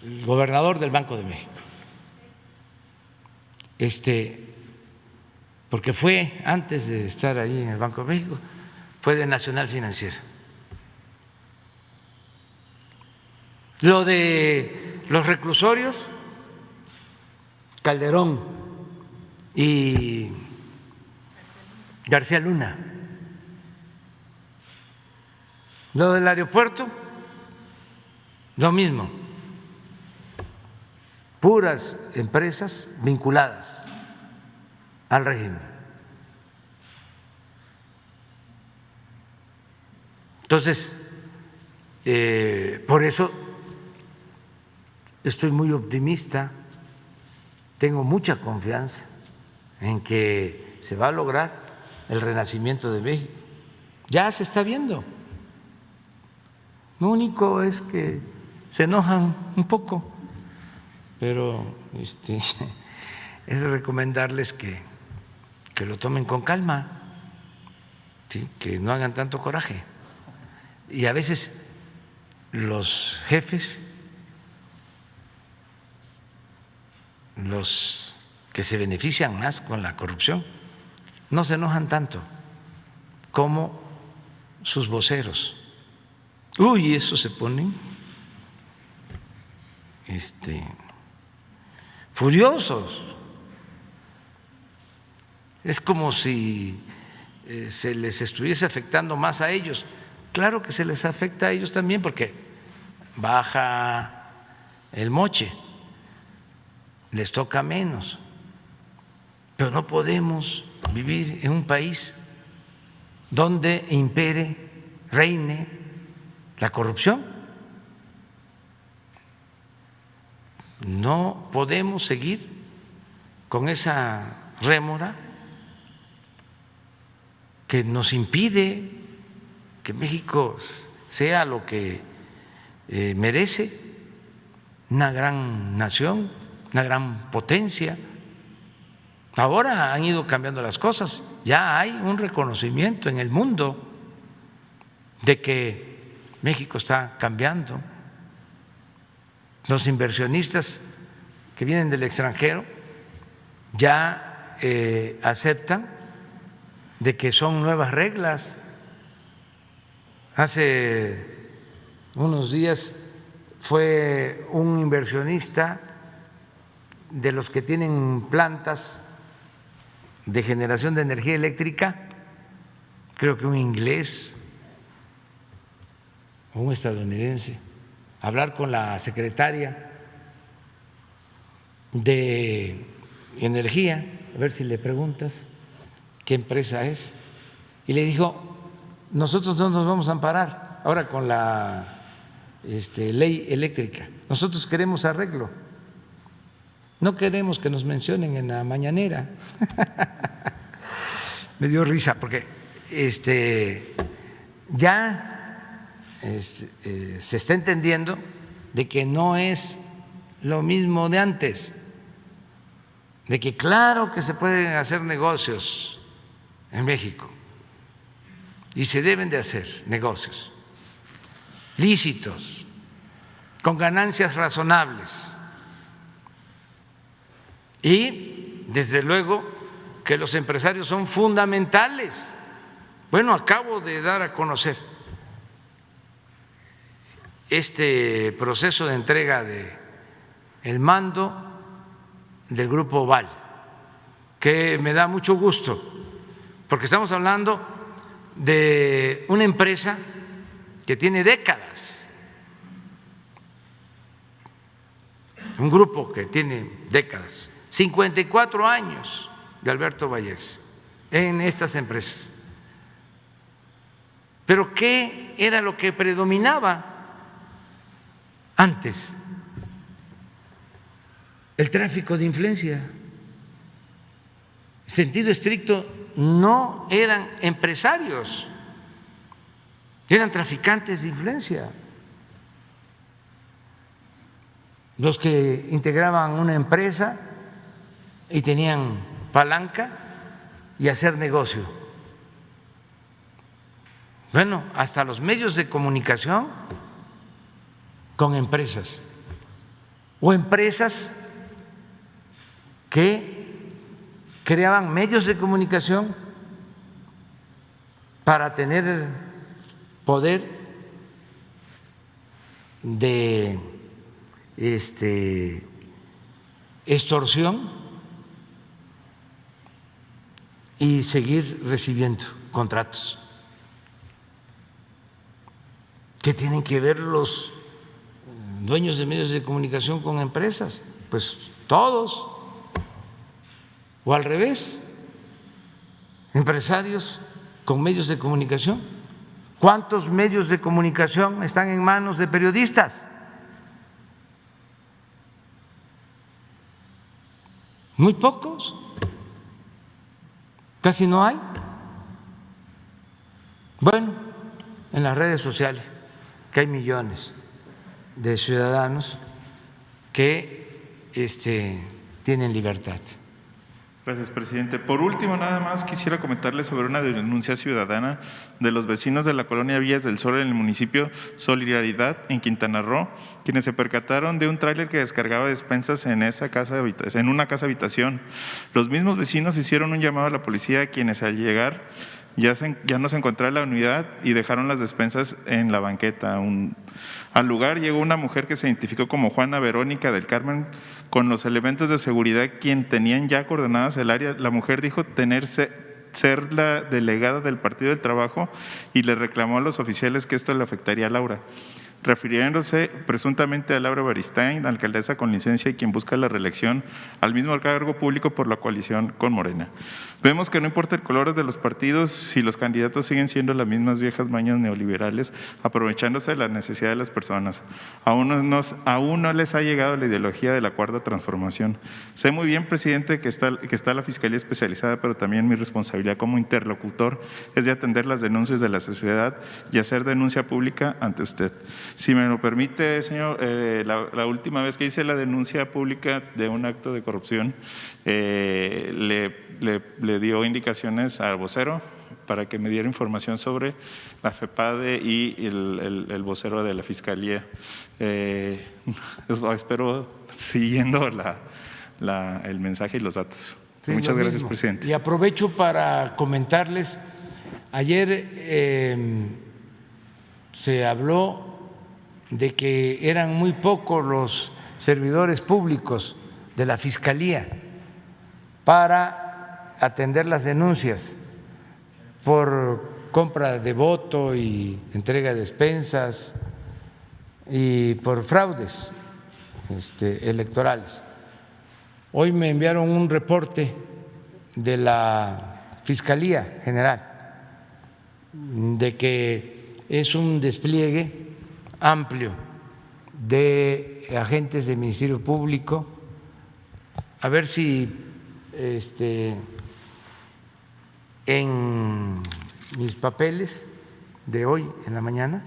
El gobernador del Banco de México, porque fue antes de estar ahí en el Banco de México, fue de Nacional Financiera. Lo de los reclusorios, Calderón y García Luna. Lo del aeropuerto, lo mismo. Puras empresas vinculadas al régimen. Entonces, por eso estoy muy optimista, tengo mucha confianza en que se va a lograr el renacimiento de México. Ya se está viendo. Lo único es que se enojan un poco, pero es recomendarles que lo tomen con calma, ¿sí? Que no hagan tanto coraje. Y a veces los jefes, los que se benefician más con la corrupción, no se enojan tanto como sus voceros. Uy, eso se ponen furiosos. Es como si se les estuviese afectando más a ellos. Claro que se les afecta a ellos también porque baja el moche, les toca menos, pero no podemos vivir en un país donde impere, reine la corrupción. No podemos seguir con esa rémora que nos impide que México sea lo que merece, una gran nación, una gran potencia. Ahora han ido cambiando las cosas, ya hay un reconocimiento en el mundo de que México está cambiando. Los inversionistas que vienen del extranjero ya aceptan de que son nuevas reglas. Hace unos días fue un inversionista de los que tienen plantas de generación de energía eléctrica, creo que un inglés o un estadounidense, hablar con la secretaria de Energía, a ver si le preguntas qué empresa es, y le dijo: nosotros no nos vamos a amparar ahora con la ley eléctrica, nosotros queremos arreglo, no queremos que nos mencionen en la mañanera. Me dio risa porque ya se está entendiendo de que no es lo mismo de antes, de que claro que se pueden hacer negocios en México y se deben de hacer negocios lícitos, con ganancias razonables. Y desde luego que los empresarios son fundamentales. Bueno, acabo de dar a conocer este proceso de entrega del mando del Grupo Val, que me da mucho gusto, porque estamos hablando de una empresa que tiene décadas, un grupo que tiene décadas, 54 años de Alberto Vallés en estas empresas. Pero ¿qué era lo que predominaba antes? El tráfico de influencia. En sentido estricto, no eran empresarios, eran traficantes de influencia los que integraban una empresa y tenían palanca y hacer negocio. Bueno, hasta los medios de comunicación con empresas o empresas que creaban medios de comunicación para tener poder de extorsión y seguir recibiendo contratos. ¿Qué tienen que ver los dueños de medios de comunicación con empresas? Pues todos, o al revés, empresarios con medios de comunicación. ¿Cuántos medios de comunicación están en manos de periodistas? Muy pocos, casi no hay. Bueno, en las redes sociales, que hay millones de ciudadanos que tienen libertad. Gracias, presidente. Por último, nada más quisiera comentarle sobre una denuncia ciudadana de los vecinos de la colonia Villas del Sol en el municipio Solidaridad, en Quintana Roo, quienes se percataron de un tráiler que descargaba despensas en una casa habitación. Los mismos vecinos hicieron un llamado a la policía, quienes al llegar ya no se encontraba la unidad y dejaron las despensas en la banqueta. Al lugar llegó una mujer que se identificó como Juana Verónica del Carmen con los elementos de seguridad quien tenían ya coordenadas el área. La mujer dijo ser la delegada del Partido del Trabajo y le reclamó a los oficiales que esto le afectaría a Laura. refiriéndose presuntamente a Laura Beristain, alcaldesa con licencia y quien busca la reelección al mismo cargo público por la coalición con Morena. Vemos que no importa el color de los partidos, si los candidatos siguen siendo las mismas viejas mañas neoliberales, aprovechándose de la necesidad de las personas. Aún no les ha llegado la ideología de la Cuarta Transformación. Sé muy bien, presidente, que está la Fiscalía Especializada, pero también mi responsabilidad como interlocutor es de atender las denuncias de la sociedad y hacer denuncia pública ante usted. Si me lo permite, señor, la última vez que hice la denuncia pública de un acto de corrupción, le dio indicaciones al vocero para que me diera información sobre la FEPADE y el vocero de la Fiscalía. Espero siguiendo el mensaje y los datos. Sí, muchas gracias, presidente. Y aprovecho para comentarles, ayer se habló de que eran muy pocos los servidores públicos de la Fiscalía para atender las denuncias por compra de voto y entrega de despensas y por fraudes electorales. Hoy me enviaron un reporte de la Fiscalía General de que es un despliegue amplio de agentes del Ministerio Público. A ver si en mis papeles de hoy en la mañana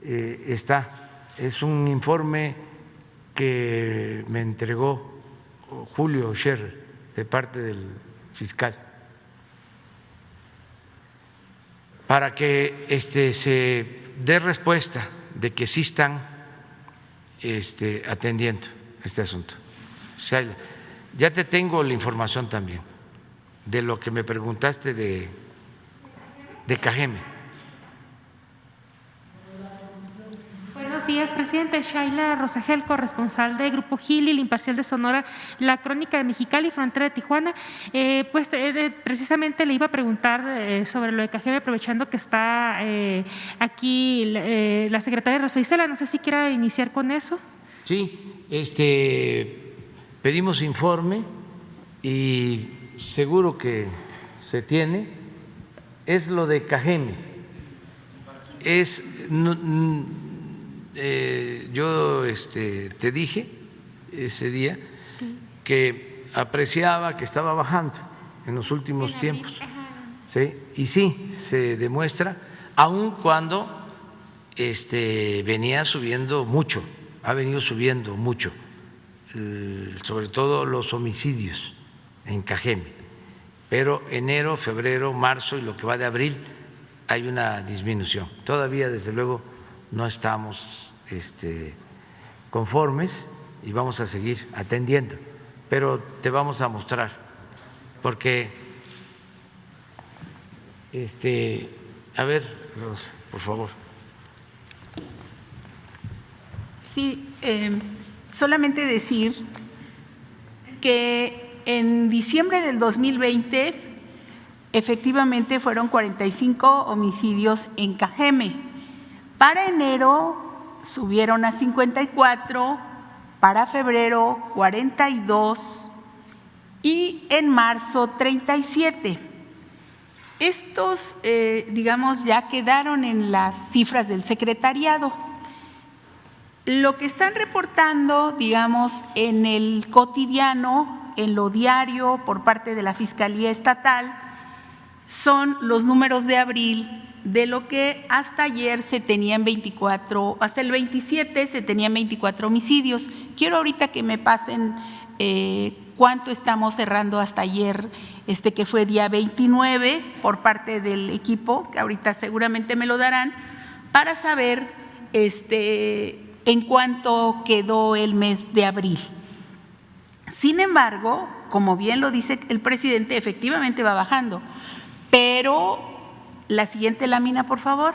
es un informe que me entregó Julio Scherer de parte del fiscal para que se dé respuesta de que sí están atendiendo este asunto. O sea, ya te tengo la información también de lo que me preguntaste de Cajeme. Buenos días, presidente. Shaila Rosagel, corresponsal de Grupo Gil y El Imparcial de Sonora, La Crónica de Mexicali, frontera de Tijuana. Precisamente le iba a preguntar sobre lo de Cajeme, aprovechando que está aquí la secretaria Rosa Isela. No sé si quiera iniciar con eso. Sí, pedimos informe y seguro que se tiene. Es lo de Cajeme. Yo te dije ese día que apreciaba que estaba bajando en los últimos tiempos, ¿sí? Y sí, se demuestra, aun cuando venía subiendo mucho, ha venido subiendo mucho, sobre todo los homicidios en Cajeme, pero enero, febrero, marzo y lo que va de abril hay una disminución. Todavía, desde luego, no estamos conformes y vamos a seguir atendiendo, pero te vamos a mostrar, porque a ver, Rosa, por favor. Sí, solamente decir que en diciembre del 2020 efectivamente fueron 45 homicidios en Cajeme. Para enero subieron a 54, para febrero 42 y en marzo 37. Estos, digamos, ya quedaron en las cifras del secretariado. Lo que están reportando, digamos, en el cotidiano, en lo diario por parte de la Fiscalía Estatal, son los números de abril, de lo que hasta ayer se tenían 24, hasta el 27 se tenían 24 homicidios. Quiero ahorita que me pasen cuánto estamos cerrando hasta ayer, que fue día 29, por parte del equipo, que ahorita seguramente me lo darán, para saber en cuánto quedó el mes de abril. Sin embargo, como bien lo dice el presidente, efectivamente va bajando, pero la siguiente lámina, por favor.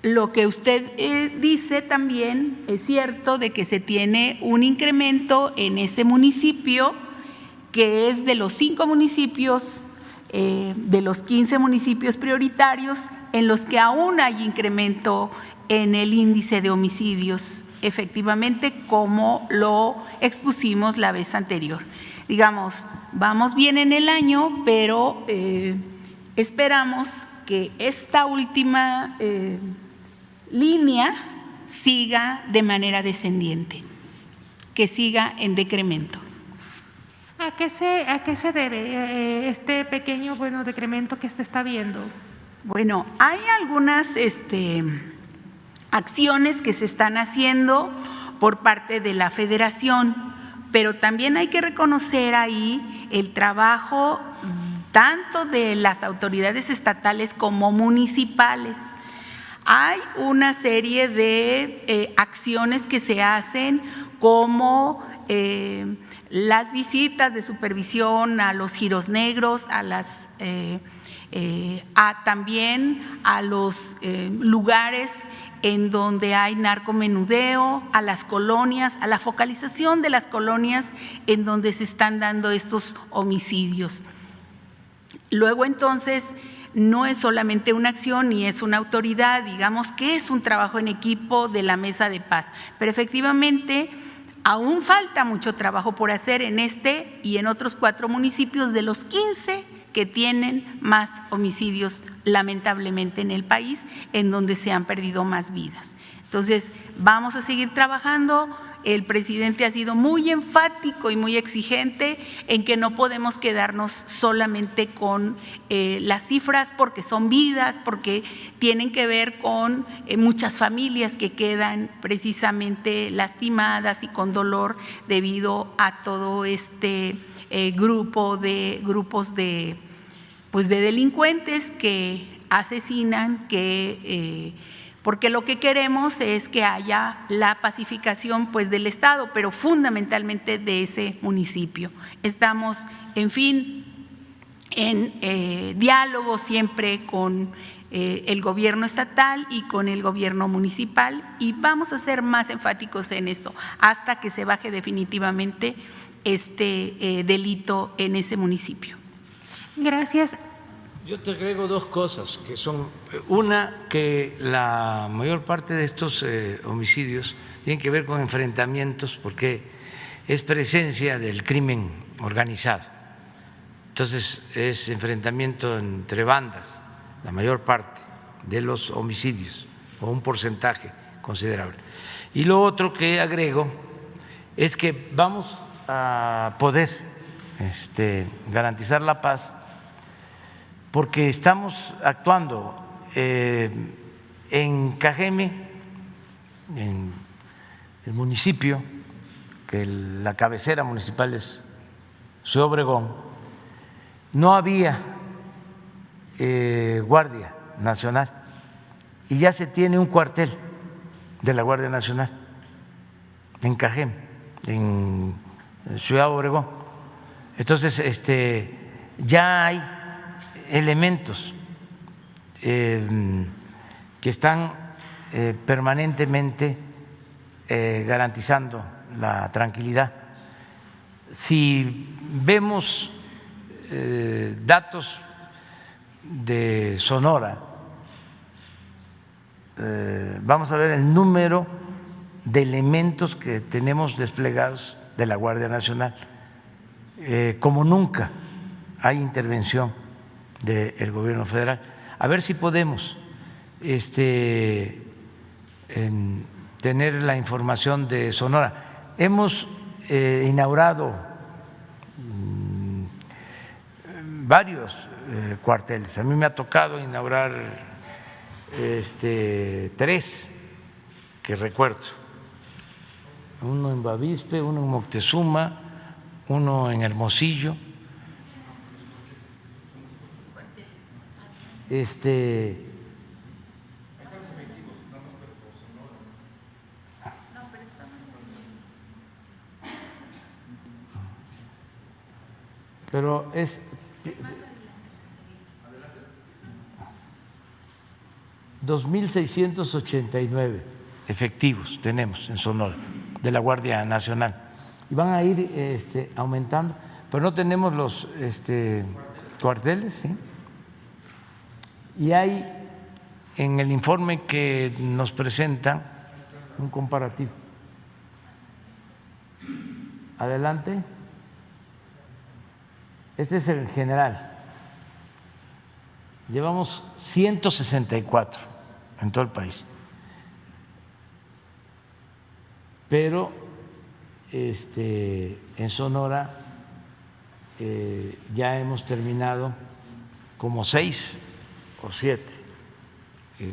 Lo que usted dice también es cierto, de que se tiene un incremento en ese municipio, que es de los 5 municipios de los 15 municipios prioritarios en los que aún hay incremento en el índice de homicidios, efectivamente, como lo expusimos la vez anterior. Digamos, vamos bien en el año, pero esperamos que esta última línea siga de manera descendiente, que siga en decremento. ¿A qué se debe este pequeño decremento que se está viendo? Bueno, hay algunas acciones que se están haciendo por parte de la Federación, pero también hay que reconocer ahí el trabajo tanto de las autoridades estatales como municipales. Hay una serie de acciones que se hacen como las visitas de supervisión a los giros negros, también a los lugares en donde hay narcomenudeo, a las colonias, a la focalización de las colonias en donde se están dando estos homicidios. Luego, entonces, no es solamente una acción ni es una autoridad, digamos que es un trabajo en equipo de la Mesa de Paz, pero efectivamente aún falta mucho trabajo por hacer en este y en otros 4 municipios de los 15 que tienen más homicidios lamentablemente en el país, en donde se han perdido más vidas. Entonces, vamos a seguir trabajando. El presidente ha sido muy enfático y muy exigente en que no podemos quedarnos solamente con las cifras, porque son vidas, porque tienen que ver con muchas familias que quedan precisamente lastimadas y con dolor debido a todo este grupos de delincuentes que asesinan, porque lo que queremos es que haya la pacificación del Estado, pero fundamentalmente de ese municipio. Estamos, en fin, en diálogo siempre con el gobierno estatal y con el gobierno municipal, y vamos a ser más enfáticos en esto hasta que se baje definitivamente este delito en ese municipio. Gracias. Yo te agrego 2 cosas que son, una, que la mayor parte de estos homicidios tienen que ver con enfrentamientos porque es presencia del crimen organizado. Entonces es enfrentamiento entre bandas, la mayor parte de los homicidios, o un porcentaje considerable. Y lo otro que agrego es que vamos a poder garantizar la paz porque estamos actuando en Cajeme, en el municipio, que la cabecera municipal es Ciudad Obregón, no había Guardia Nacional y ya se tiene un cuartel de la Guardia Nacional en Cajeme, en Ciudad Obregón. Entonces, ya hay elementos que están permanentemente garantizando la tranquilidad. Si vemos datos de Sonora, vamos a ver el número de elementos que tenemos desplegados de la Guardia Nacional. Como nunca hay intervención del gobierno federal. A ver si podemos tener la información de Sonora. Hemos inaugurado varios cuarteles. A mí me ha tocado inaugurar 3 que recuerdo. Uno en Bavispe, uno en Moctezuma, uno en Hermosillo. Pero es 2.689 efectivos tenemos en Sonora de la Guardia Nacional y van a ir aumentando, pero no tenemos los cuarteles, sí. Y hay en el informe que nos presentan un comparativo. Adelante. Este es el general. Llevamos 164 en todo el país. Pero en Sonora ya hemos terminado como 6 o 7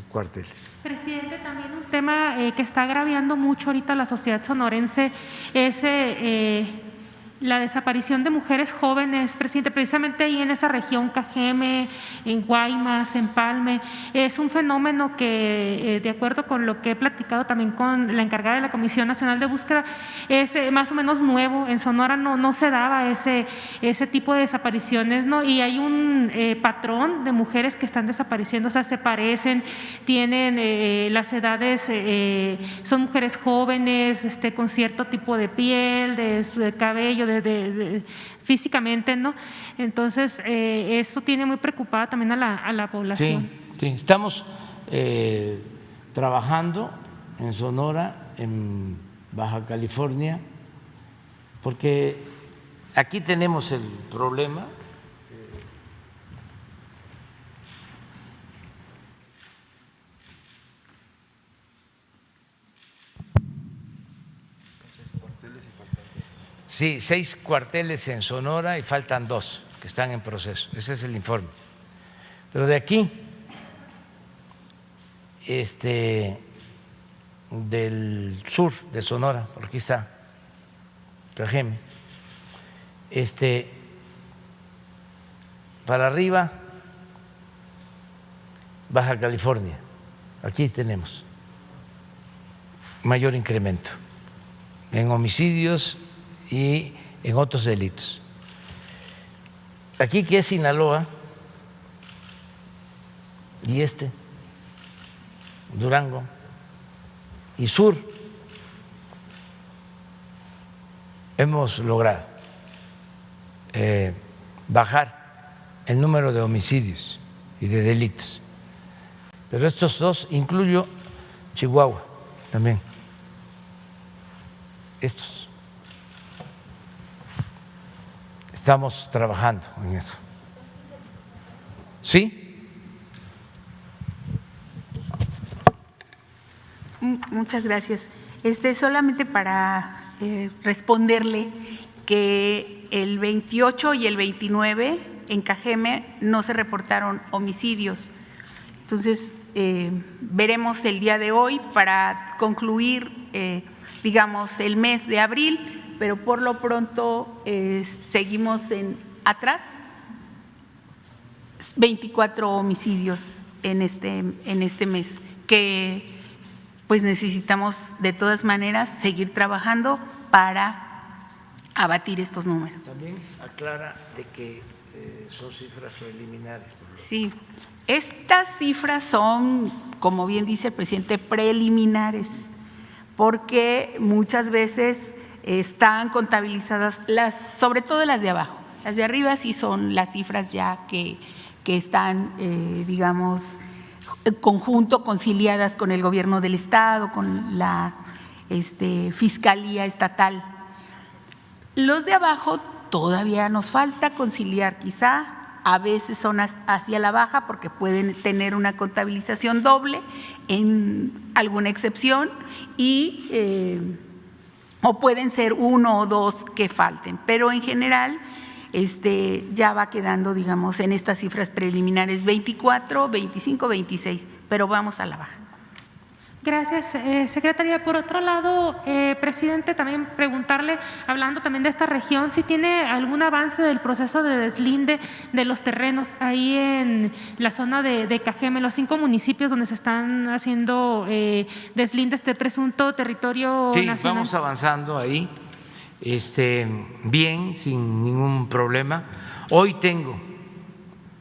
cuarteles. Presidente, también un tema que está agraviando mucho ahorita la sociedad sonorense es la desaparición de mujeres jóvenes, presidente, precisamente ahí en esa región, Cajeme, en Guaymas, en Empalme. Es un fenómeno que, de acuerdo con lo que he platicado también con la encargada de la Comisión Nacional de Búsqueda, es más o menos nuevo. En Sonora no se daba ese tipo de desapariciones, ¿no? Y hay un patrón de mujeres que están desapareciendo, o sea, se parecen, tienen las edades, son mujeres jóvenes, con cierto tipo de piel, de cabello, físicamente, ¿no? Entonces, eso tiene muy preocupada también a la población. Sí, estamos trabajando en Sonora, en Baja California, porque aquí tenemos el problema sí, 6 cuarteles en Sonora y faltan 2 que están en proceso. Ese es el informe. Pero de aquí, del sur de Sonora, por aquí está Cajeme, para arriba, Baja California. Aquí tenemos mayor incremento en homicidios y en otros delitos. Aquí que es Sinaloa y Durango y sur, hemos logrado bajar el número de homicidios y de delitos. Pero estos dos, incluyo Chihuahua también, estos. Estamos trabajando en eso. ¿Sí? Muchas gracias. Solamente para responderle que el 28 y el 29 en Cajeme no se reportaron homicidios. Entonces, veremos el día de hoy para concluir, digamos, el mes de abril, pero por lo pronto seguimos atrás, 24 homicidios en este mes, que pues necesitamos de todas maneras seguir trabajando para abatir estos números. También aclara de que son cifras preliminares. Sí, estas cifras son, como bien dice el presidente, preliminares, porque muchas veces están contabilizadas, sobre todo las de abajo. Las de arriba sí son las cifras ya que están, digamos, en conjunto, conciliadas con el gobierno del Estado, con la Fiscalía Estatal. Los de abajo todavía nos falta conciliar, quizá, a veces son hacia la baja porque pueden tener una contabilización doble en alguna excepción o pueden ser 1 o 2 que falten, pero en general ya va quedando, digamos, en estas cifras preliminares 24, 25, 26, pero vamos a la baja. Gracias, secretaria. Por otro lado, presidente, también preguntarle, hablando también de esta región, si tiene algún avance del proceso de deslinde de los terrenos ahí en la zona de Cajeme, los 5 municipios donde se están haciendo deslindes de presunto territorio nacional. Sí, vamos avanzando ahí, bien, sin ningún problema. Hoy tengo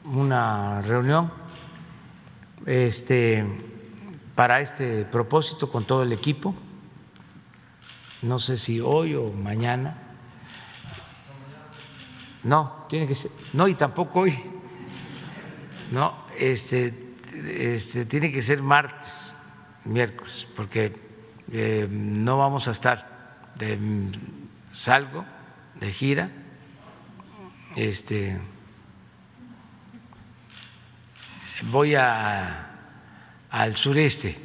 una reunión, para este propósito con todo el equipo, no sé si hoy o mañana. No, tiene que ser, no, y tampoco hoy, No, tiene que ser martes, miércoles, porque no vamos a estar. Salgo de gira, voy al sureste,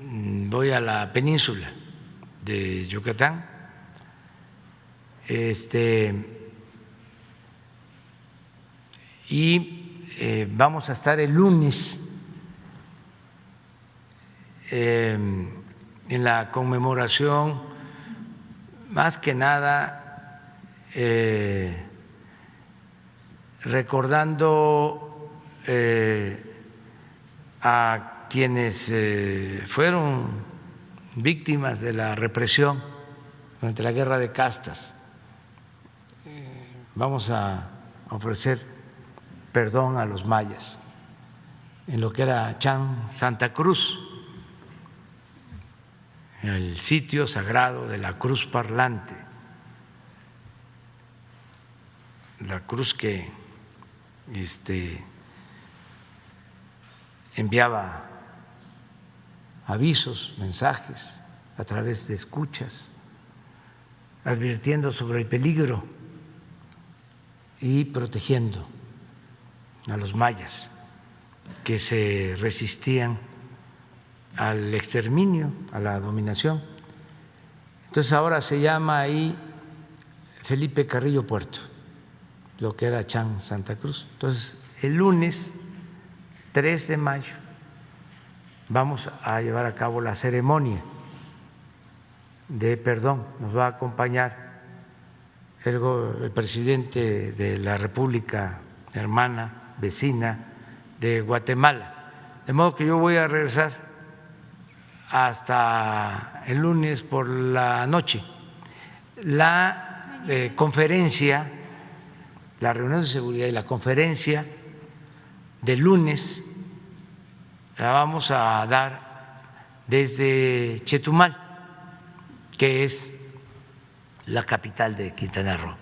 voy a la península de Yucatán, y vamos a estar el lunes en la conmemoración, más que nada recordando a quienes fueron víctimas de la represión durante la guerra de castas. Vamos a ofrecer perdón a los mayas en lo que era Chan Santa Cruz, el sitio sagrado de la cruz parlante, la cruz que enviaba avisos, mensajes a través de escuchas, advirtiendo sobre el peligro y protegiendo a los mayas que se resistían al exterminio, a la dominación. Entonces ahora se llama ahí Felipe Carrillo Puerto, lo que era Chan Santa Cruz. Entonces el lunes 3 de mayo vamos a llevar a cabo la ceremonia de perdón. Nos va a acompañar el presidente de la República hermana, vecina de Guatemala. De modo que yo voy a regresar hasta el lunes por la noche. La conferencia, la reunión de seguridad y la conferencia del lunes la vamos a dar desde Chetumal, que es la capital de Quintana Roo.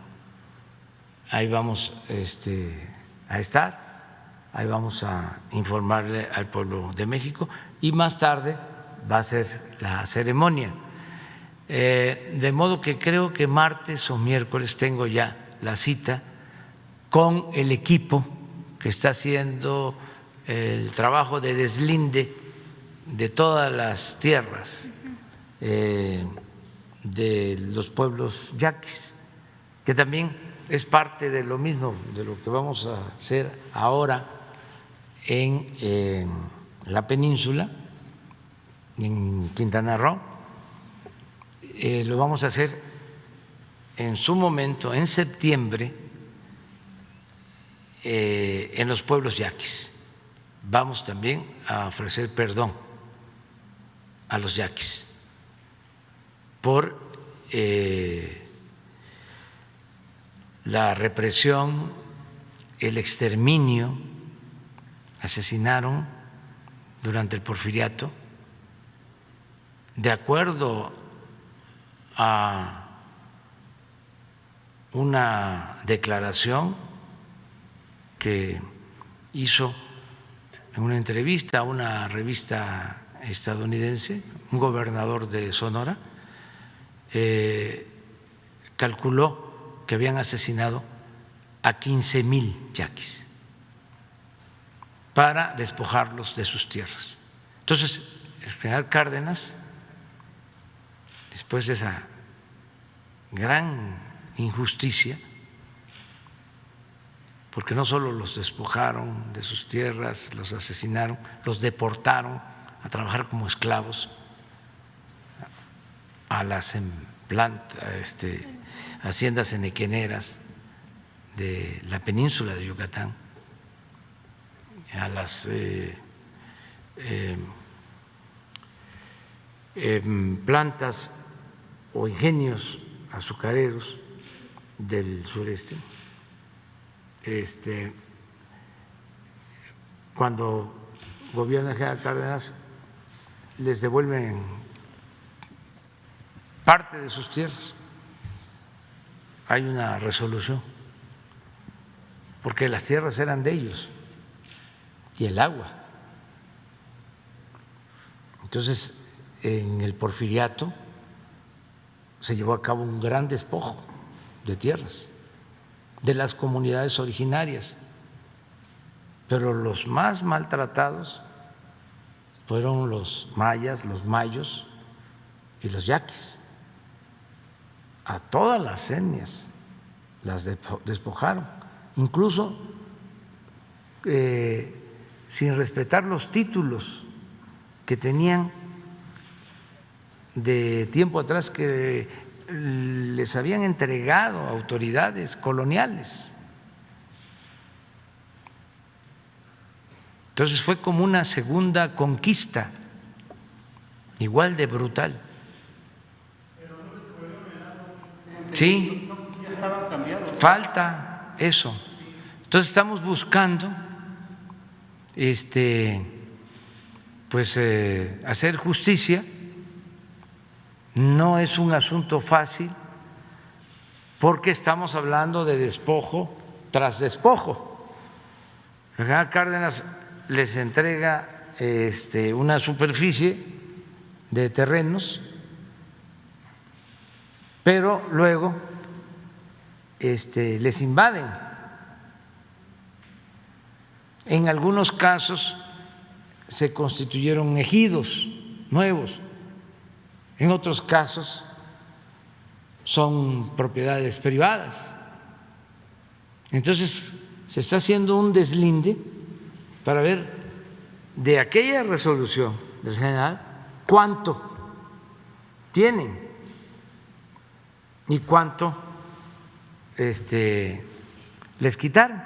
Ahí vamos a estar, ahí vamos a informarle al pueblo de México y más tarde va a ser la ceremonia. De modo que creo que martes o miércoles tengo ya la cita con el equipo que está haciendo el trabajo de deslinde de todas las tierras de los pueblos yaquis, que también es parte de lo mismo, de lo que vamos a hacer ahora en la península, en Quintana Roo. Lo vamos a hacer en su momento, en septiembre, en los pueblos yaquis. Vamos también a ofrecer perdón a los yaquis por la represión, el exterminio. Asesinaron durante el Porfiriato, de acuerdo a una declaración que hizo en una entrevista a una revista estadounidense, un gobernador de Sonora calculó que habían asesinado a 15,000 yaquis para despojarlos de sus tierras. Entonces, el general Cárdenas, después de esa gran injusticia, porque no solo los despojaron de sus tierras, los asesinaron, los deportaron a trabajar como esclavos a las haciendas enequeneras de la península de Yucatán, a las plantas o ingenios azucareros del sureste. Cuando gobierna el general Cárdenas, les devuelven parte de sus tierras. Hay una resolución, porque las tierras eran de ellos, y el agua. Entonces, en el Porfiriato se llevó a cabo un gran despojo de tierras de las comunidades originarias, pero los más maltratados fueron los mayas, los mayos y los yaquis. A todas las etnias las despojaron, incluso sin respetar los títulos que tenían de tiempo atrás, que les habían entregado autoridades coloniales. Entonces fue como una segunda conquista, igual de brutal. Sí, falta eso. Entonces estamos buscando pues hacer justicia. No es un asunto fácil porque estamos hablando de despojo tras despojo. El general Cárdenas les entrega una superficie de terrenos, pero luego les invaden. En algunos casos se constituyeron ejidos nuevos, en otros casos son propiedades privadas. Entonces se está haciendo un deslinde para ver de aquella resolución del general cuánto tienen y cuánto les quitaron.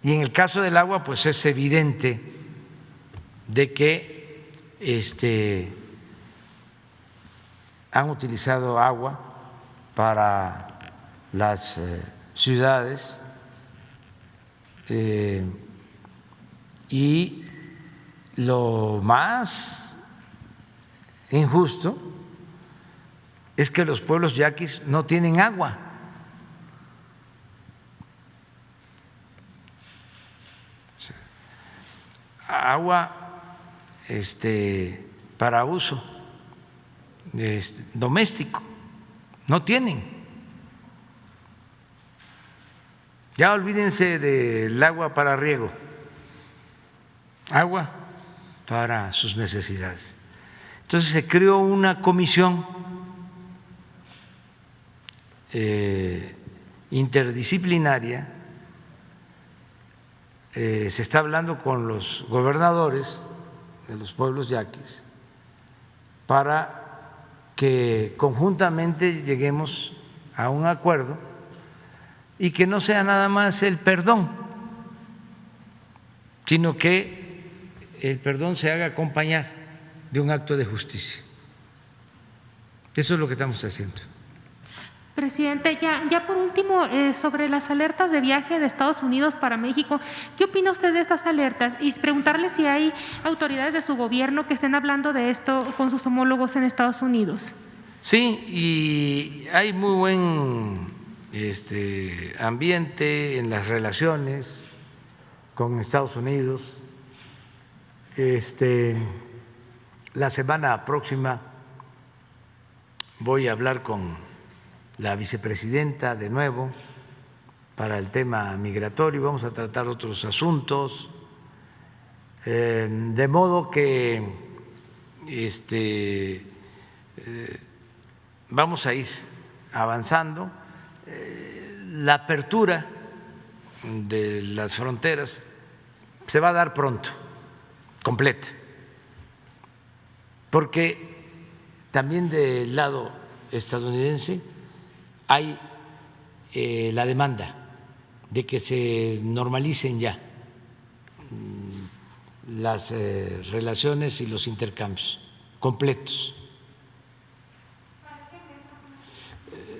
Y en el caso del agua, pues es evidente de que han utilizado agua para las ciudades y lo más injusto es que los pueblos yaquis no tienen agua. Agua para uso doméstico, no tienen. Ya olvídense del agua para riego, agua para sus necesidades. Entonces se creó una comisión interdisciplinaria. Se está hablando con los gobernadores de los pueblos yaquis para que conjuntamente lleguemos a un acuerdo y que no sea nada más el perdón, sino que el perdón se haga acompañar de un acto de justicia. Eso es lo que estamos haciendo. Presidente, ya por último, sobre las alertas de viaje de Estados Unidos para México, ¿qué opina usted de estas alertas? Y preguntarle si hay autoridades de su gobierno que estén hablando de esto con sus homólogos en Estados Unidos. Sí, y hay muy buen ambiente en las relaciones con Estados Unidos. La semana próxima voy a hablar con la vicepresidenta de nuevo para el tema migratorio, vamos a tratar otros asuntos, de modo que vamos a ir avanzando. La apertura de las fronteras se va a dar pronto, completa, porque también del lado estadounidense hay la demanda de que se normalicen ya las relaciones y los intercambios completos.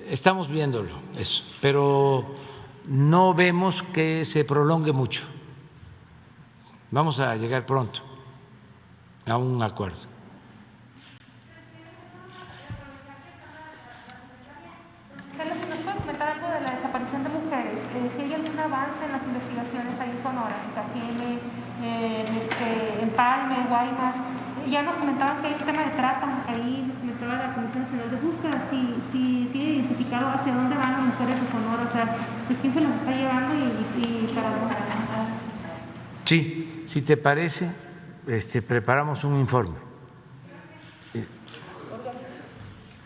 Estamos viéndolo eso, pero no vemos que se prolongue mucho. Vamos a llegar pronto a un acuerdo. ¿Nos puede comentar algo de la desaparición de mujeres? Si hay algún avance en las investigaciones ahí en Sonora, en Cajeme personas. Ya nos comentaban que hay un tema de trata, ahí nos comentaba la Comisión Nacional de Búsqueda, si tiene identificado hacia dónde van las mujeres de Sonora, o sea, pues quién se las está llevando y para dónde. Sí, si te parece, preparamos un informe.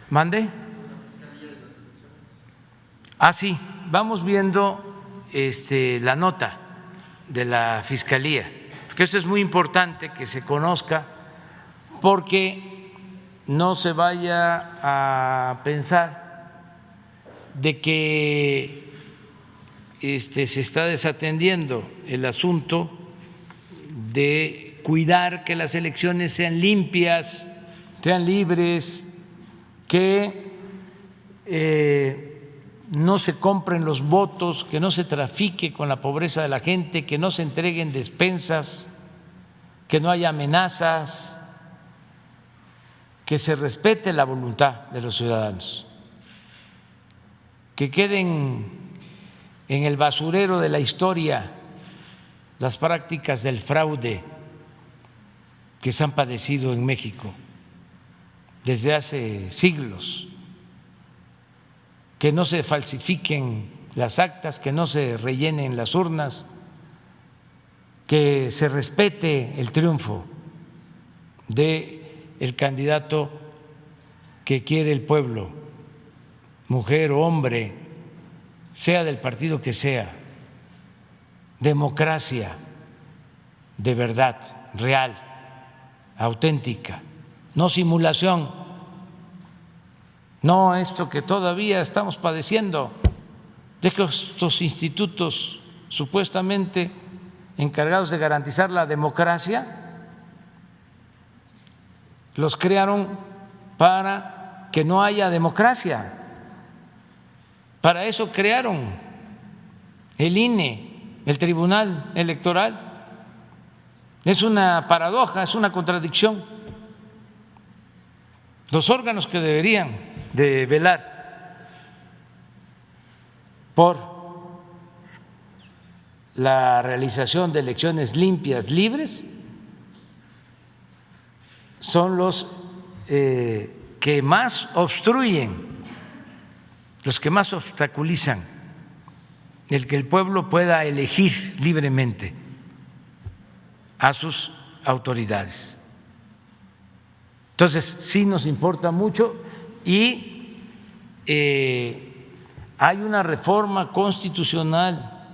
¿Mande? Ah, sí, vamos viendo la nota de la Fiscalía, que esto es muy importante que se conozca porque no se vaya a pensar de que se está desatendiendo el asunto de cuidar que las elecciones sean limpias, sean libres, que no se compren los votos, que no se trafique con la pobreza de la gente, que no se entreguen despensas, que no haya amenazas, que se respete la voluntad de los ciudadanos, que queden en el basurero de la historia las prácticas del fraude que se han padecido en México desde hace siglos, que no se falsifiquen las actas, que no se rellenen las urnas, que se respete el triunfo del candidato que quiere el pueblo, mujer o hombre, sea del partido que sea. Democracia de verdad, real, auténtica, no simulación, no esto que todavía estamos padeciendo, de que estos institutos supuestamente encargados de garantizar la democracia los crearon para que no haya democracia. Para eso crearon el INE, el Tribunal Electoral. Es una paradoja, es una contradicción. Los órganos que deberían de velar por la realización de elecciones limpias, libres, son los que más obstruyen, los que más obstaculizan el que el pueblo pueda elegir libremente a sus autoridades. Entonces, sí nos importa mucho y hay una reforma constitucional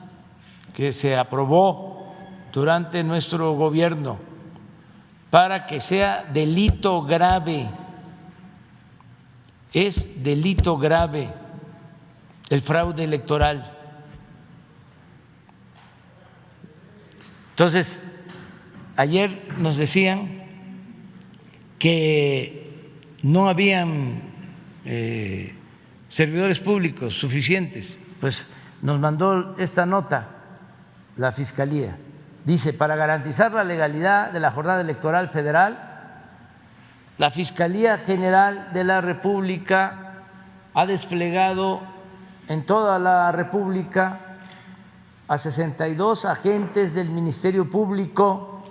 que se aprobó durante nuestro gobierno para que sea delito grave. Es delito grave el fraude electoral. Entonces, ayer nos decían que no habían servidores públicos suficientes. Pues nos mandó esta nota la Fiscalía. Dice, para garantizar la legalidad de la jornada electoral federal, la Fiscalía General de la República ha desplegado en toda la República a 62 agentes del Ministerio Público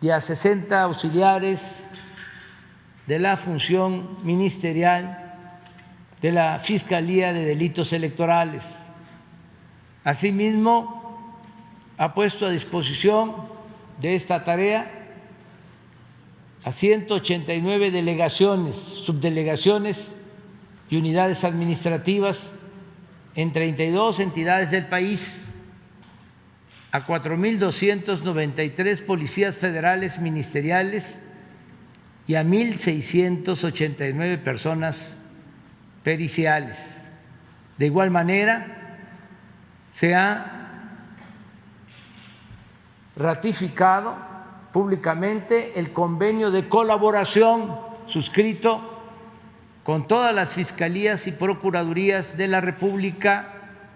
y a 60 auxiliares de la función ministerial de la Fiscalía de Delitos Electorales. Asimismo, ha puesto a disposición de esta tarea a 189 delegaciones, subdelegaciones y unidades administrativas en 32 entidades del país, a 4.293 policías federales ministeriales y a 1.689 personas periciales. De igual manera, se ha ratificado públicamente el convenio de colaboración suscrito con todas las fiscalías y procuradurías de la República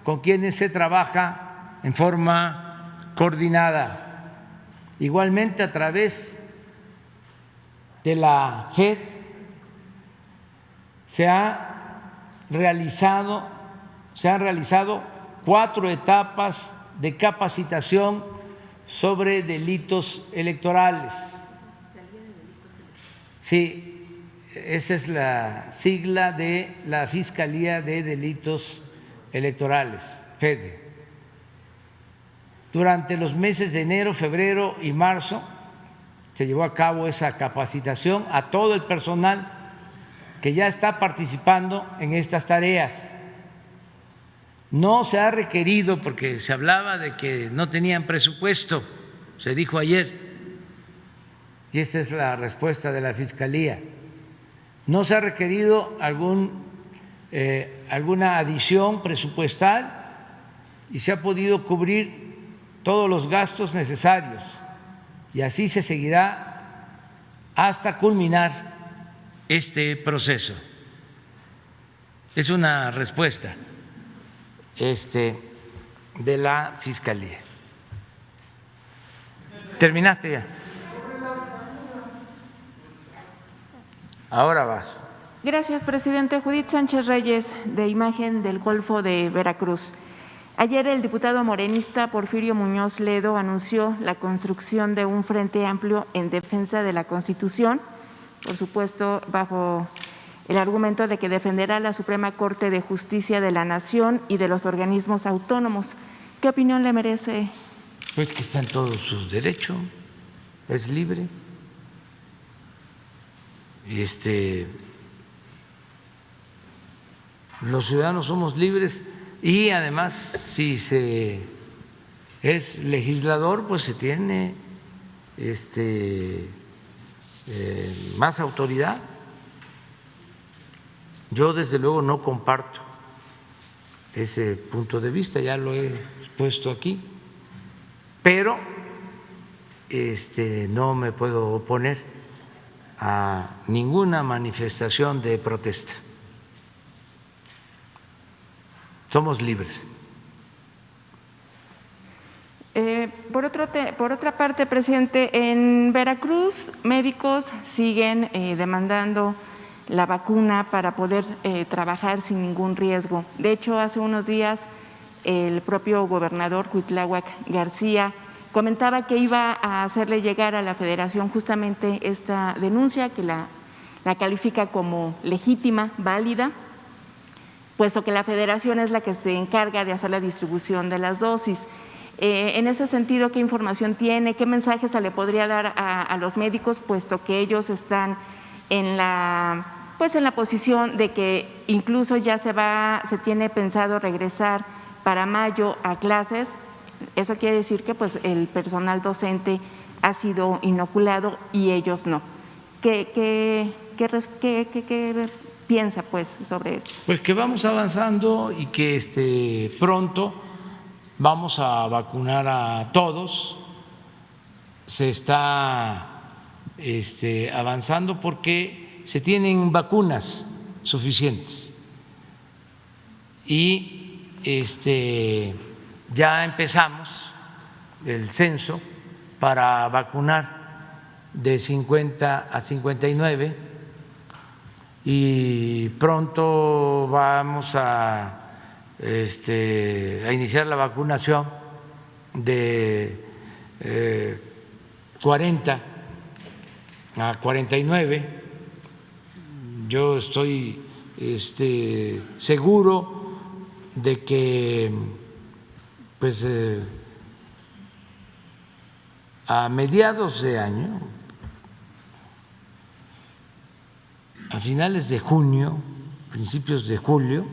con quienes se trabaja en forma coordinada. Igualmente, a través de la FED se han realizado 4 etapas de capacitación sobre delitos electorales Sí, esa es la sigla de la Fiscalía de Delitos Electorales, FEDE. Durante los meses de enero, febrero y marzo se llevó a cabo esa capacitación a todo el personal que ya está participando en estas tareas. No se ha requerido, porque se hablaba de que no tenían presupuesto, se dijo ayer, y esta es la respuesta de la Fiscalía, no se ha requerido alguna adición presupuestal y se ha podido cubrir todos los gastos necesarios, y así se seguirá hasta culminar este proceso. Es una respuesta de la Fiscalía. ¿Terminaste ya? Ahora vas. Gracias, presidente. Judith Sánchez Reyes, de Imagen del Golfo de Veracruz. Ayer el diputado morenista Porfirio Muñoz Ledo anunció la construcción de un frente amplio en defensa de la Constitución, por supuesto bajo el argumento de que defenderá la Suprema Corte de Justicia de la Nación y de los organismos autónomos. ¿Qué opinión le merece? Pues que está en todo su derecho, es libre. Los ciudadanos somos libres y además si se es legislador pues se tiene más autoridad. Yo desde luego no comparto ese punto de vista, ya lo he expuesto aquí, pero no me puedo oponer a ninguna manifestación de protesta. Somos libres. Por otra parte, presidente, en Veracruz médicos siguen demandando la vacuna para poder trabajar sin ningún riesgo. De hecho, hace unos días el propio gobernador Cuitláhuac García comentaba que iba a hacerle llegar a la Federación justamente esta denuncia, que la califica como legítima, válida, puesto que la Federación es la que se encarga de hacer la distribución de las dosis. En ese sentido, ¿qué información tiene? ¿Qué mensaje se le podría dar a los médicos, puesto que ellos están en la posición de que incluso ya se tiene pensado regresar para mayo a clases? Eso quiere decir que pues el personal docente ha sido inoculado y ellos no. ¿Qué piensa pues sobre esto? Pues que vamos avanzando y que pronto vamos a vacunar a todos. Se está avanzando porque se tienen vacunas suficientes y ya empezamos el censo para vacunar de 50 a 59 y pronto vamos a iniciar la vacunación de 40 a 49. Yo estoy seguro de que pues a mediados de año, a finales de junio, principios de julio,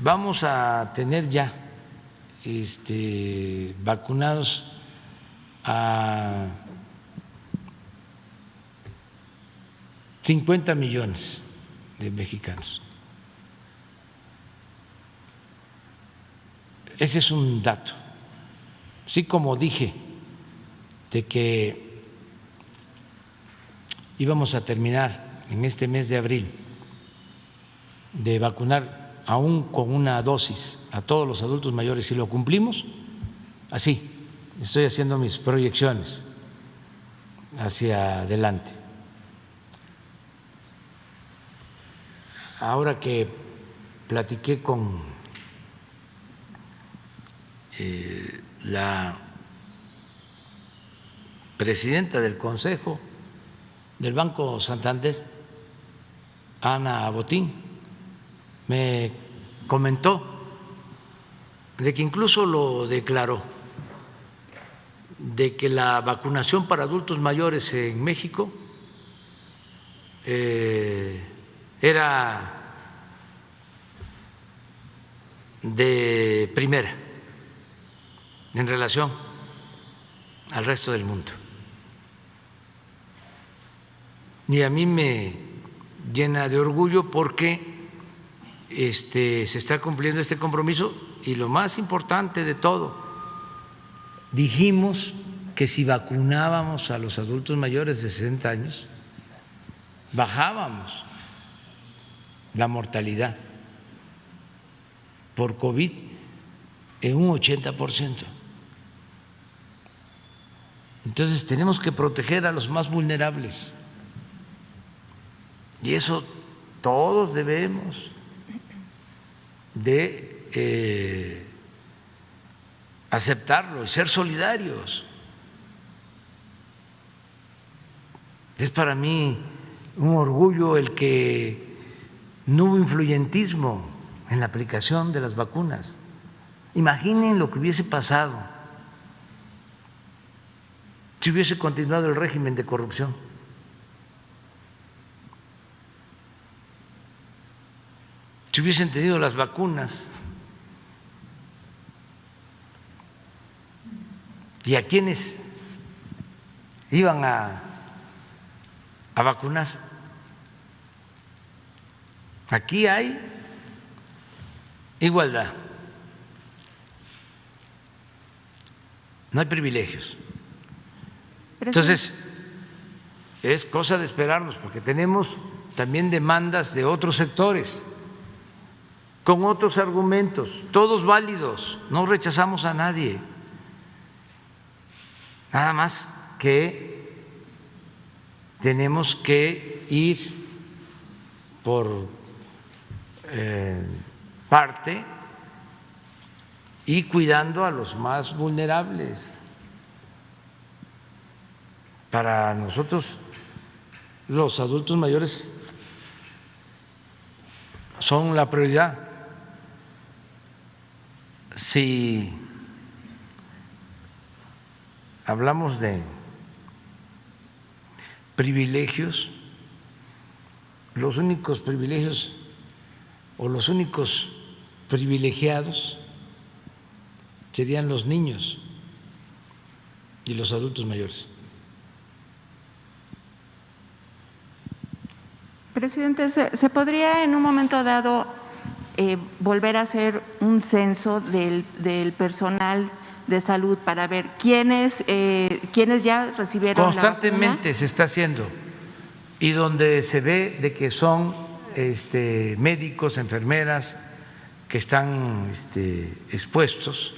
vamos a tener ya vacunados a 50 millones de mexicanos. Ese es un dato. Sí, como dije, de que íbamos a terminar en este mes de abril de vacunar aún con una dosis a todos los adultos mayores, si lo cumplimos, así estoy haciendo mis proyecciones hacia adelante. Ahora que platiqué con la presidenta del Consejo del Banco Santander, Ana Botín, me comentó de que incluso lo declaró, de que la vacunación para adultos mayores en México era de primera en relación al resto del mundo. Y a mí me llena de orgullo porque se está cumpliendo este compromiso y lo más importante de todo, dijimos que si vacunábamos a los adultos mayores de 60 años, bajábamos la mortalidad por COVID en un 80%. Entonces tenemos que proteger a los más vulnerables y eso todos debemos de aceptarlo y ser solidarios. Es para mí un orgullo el que no hubo influyentismo en la aplicación de las vacunas. Imaginen lo que hubiese pasado si hubiese continuado el régimen de corrupción. Si hubiesen tenido las vacunas y a quienes iban a vacunar. Aquí hay igualdad, no hay privilegios. Entonces, es cosa de esperarnos, porque tenemos también demandas de otros sectores, con otros argumentos, todos válidos, no rechazamos a nadie. Nada más que tenemos que ir por parte y cuidando a los más vulnerables. Para nosotros, los adultos mayores son la prioridad. Si hablamos de privilegios, los únicos privilegios o los únicos privilegiados serían los niños y los adultos mayores. Presidente, ¿se podría en un momento dado volver a hacer un censo del personal de salud para ver quiénes ya recibieron constantemente la vacuna? Se está haciendo, y donde se ve de que son médicos, enfermeras que están expuestos,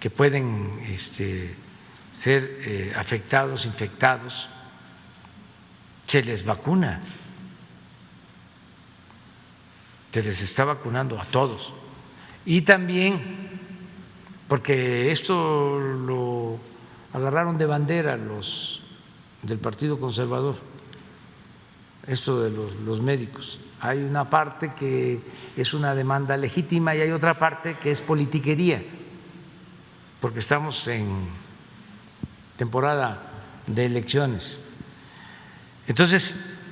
que pueden ser afectados, infectados, se les vacuna. Se les está vacunando a todos. Y también, porque esto lo agarraron de bandera los del Partido Conservador, esto de los médicos. Hay una parte que es una demanda legítima y hay otra parte que es politiquería, porque estamos en temporada de elecciones. Entonces,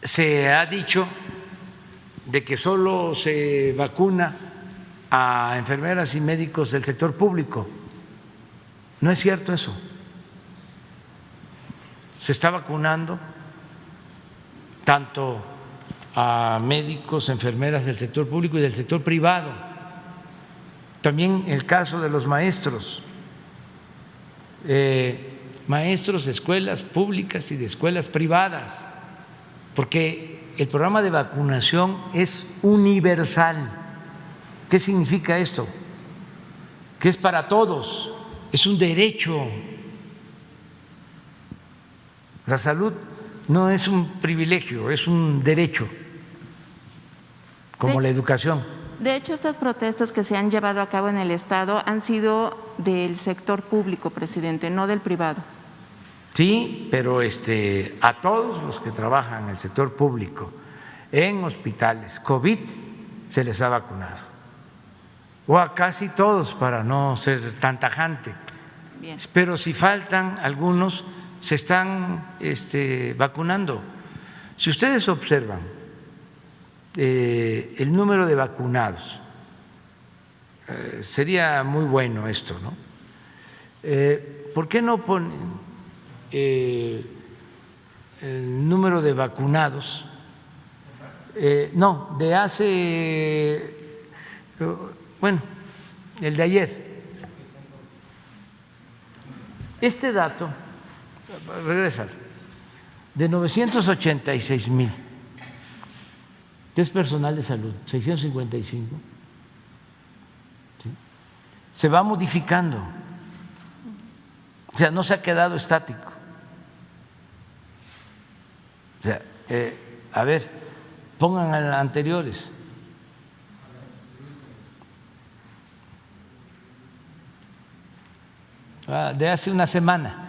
se ha dicho de que solo se vacuna a enfermeras y médicos del sector público. No es cierto eso. Se está vacunando tanto a médicos, enfermeras del sector público y del sector privado. También el caso de los maestros, maestros de escuelas públicas y de escuelas privadas, porque el programa de vacunación es universal. ¿Qué significa esto? Que es para todos, es un derecho. La salud no es un privilegio, es un derecho, como la educación. De hecho, estas protestas que se han llevado a cabo en el Estado han sido del sector público, presidente, no del privado. Sí, pero a todos los que trabajan en el sector público, en hospitales, COVID, se les ha vacunado. O a casi todos, para no ser tan tajante. Bien. Pero si faltan algunos, se están vacunando. Si ustedes observan el número de vacunados, sería muy bueno esto, ¿no? ¿Por qué no ponen el número de vacunados? No, de hace, bueno, el de ayer. Este dato, regresar, de 986,000, que es personal de salud, 655, ¿sí? Se va modificando, o sea, no se ha quedado estático. O sea, a ver, pongan a anteriores. De hace una semana.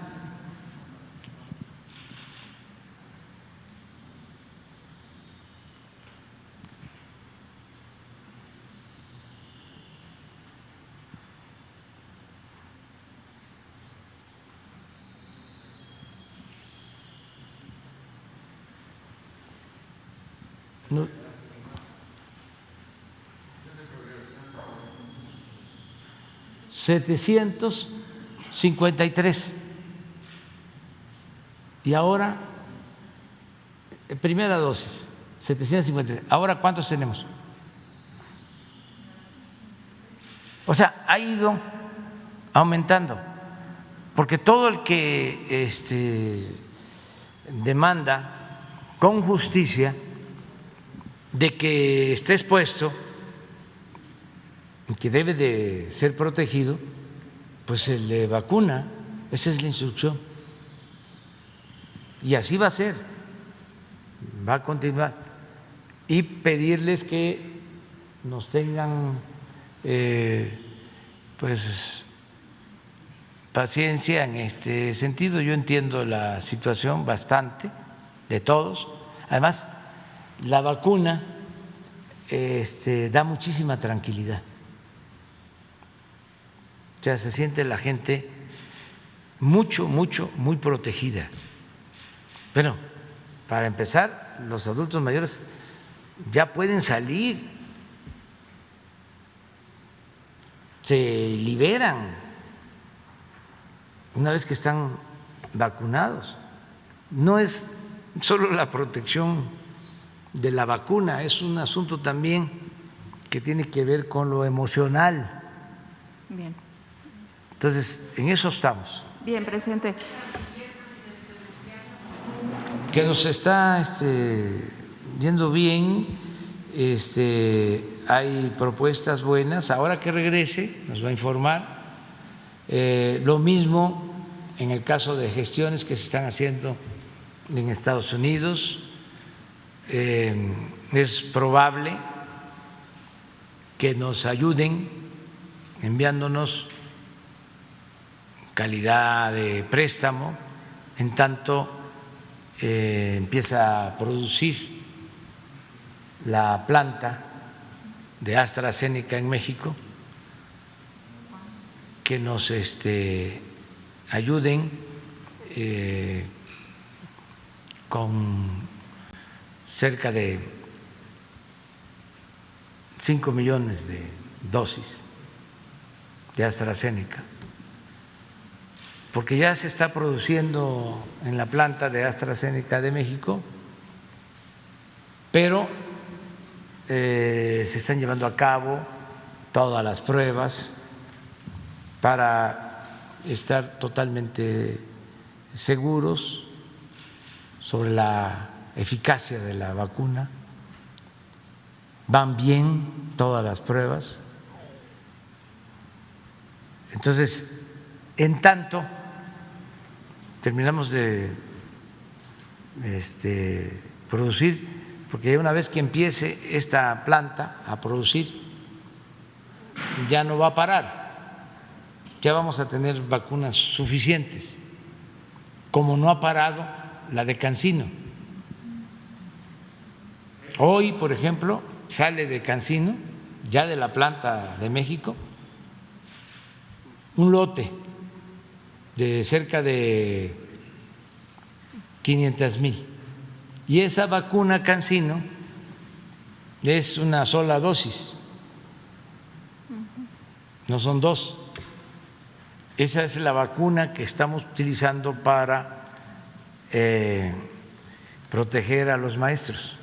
No. $753. Y ahora, primera dosis, 753. Ahora, ¿cuántos tenemos? O sea, ha ido aumentando, porque todo el que demanda con justicia de que esté expuesto y que debe de ser protegido, pues se le vacuna. Esa es la instrucción. Y así va a ser, va a continuar. Y pedirles que nos tengan pues paciencia en este sentido. Yo entiendo la situación bastante de todos. Además, la vacuna da muchísima tranquilidad. O sea, se siente la gente muy protegida. Pero, para empezar, los adultos mayores ya pueden salir, se liberan una vez que están vacunados. No es solo la protección de la vacuna, es un asunto también que tiene que ver con lo emocional. Bien. Entonces, en eso estamos. Bien, presidente. Que nos está yendo bien, hay propuestas buenas. Ahora que regrese nos va a informar. Lo mismo en el caso de gestiones que se están haciendo en Estados Unidos. Es probable que nos ayuden enviándonos calidad de préstamo en tanto empieza a producir la planta de AstraZeneca en México, que nos ayuden con cerca de 5 millones de dosis de AstraZeneca, porque ya se está produciendo en la planta de AstraZeneca de México, pero se están llevando a cabo todas las pruebas para estar totalmente seguros sobre la eficacia de la vacuna. Van bien todas las pruebas. Entonces, en tanto terminamos de producir, porque una vez que empiece esta planta a producir, ya no va a parar, ya vamos a tener vacunas suficientes como no ha parado la de CanSino. Hoy, por ejemplo, sale de CanSino, ya de la planta de México, un lote de cerca de 500,000. Y esa vacuna CanSino es una sola dosis, no son dos. Esa es la vacuna que estamos utilizando para proteger a los maestros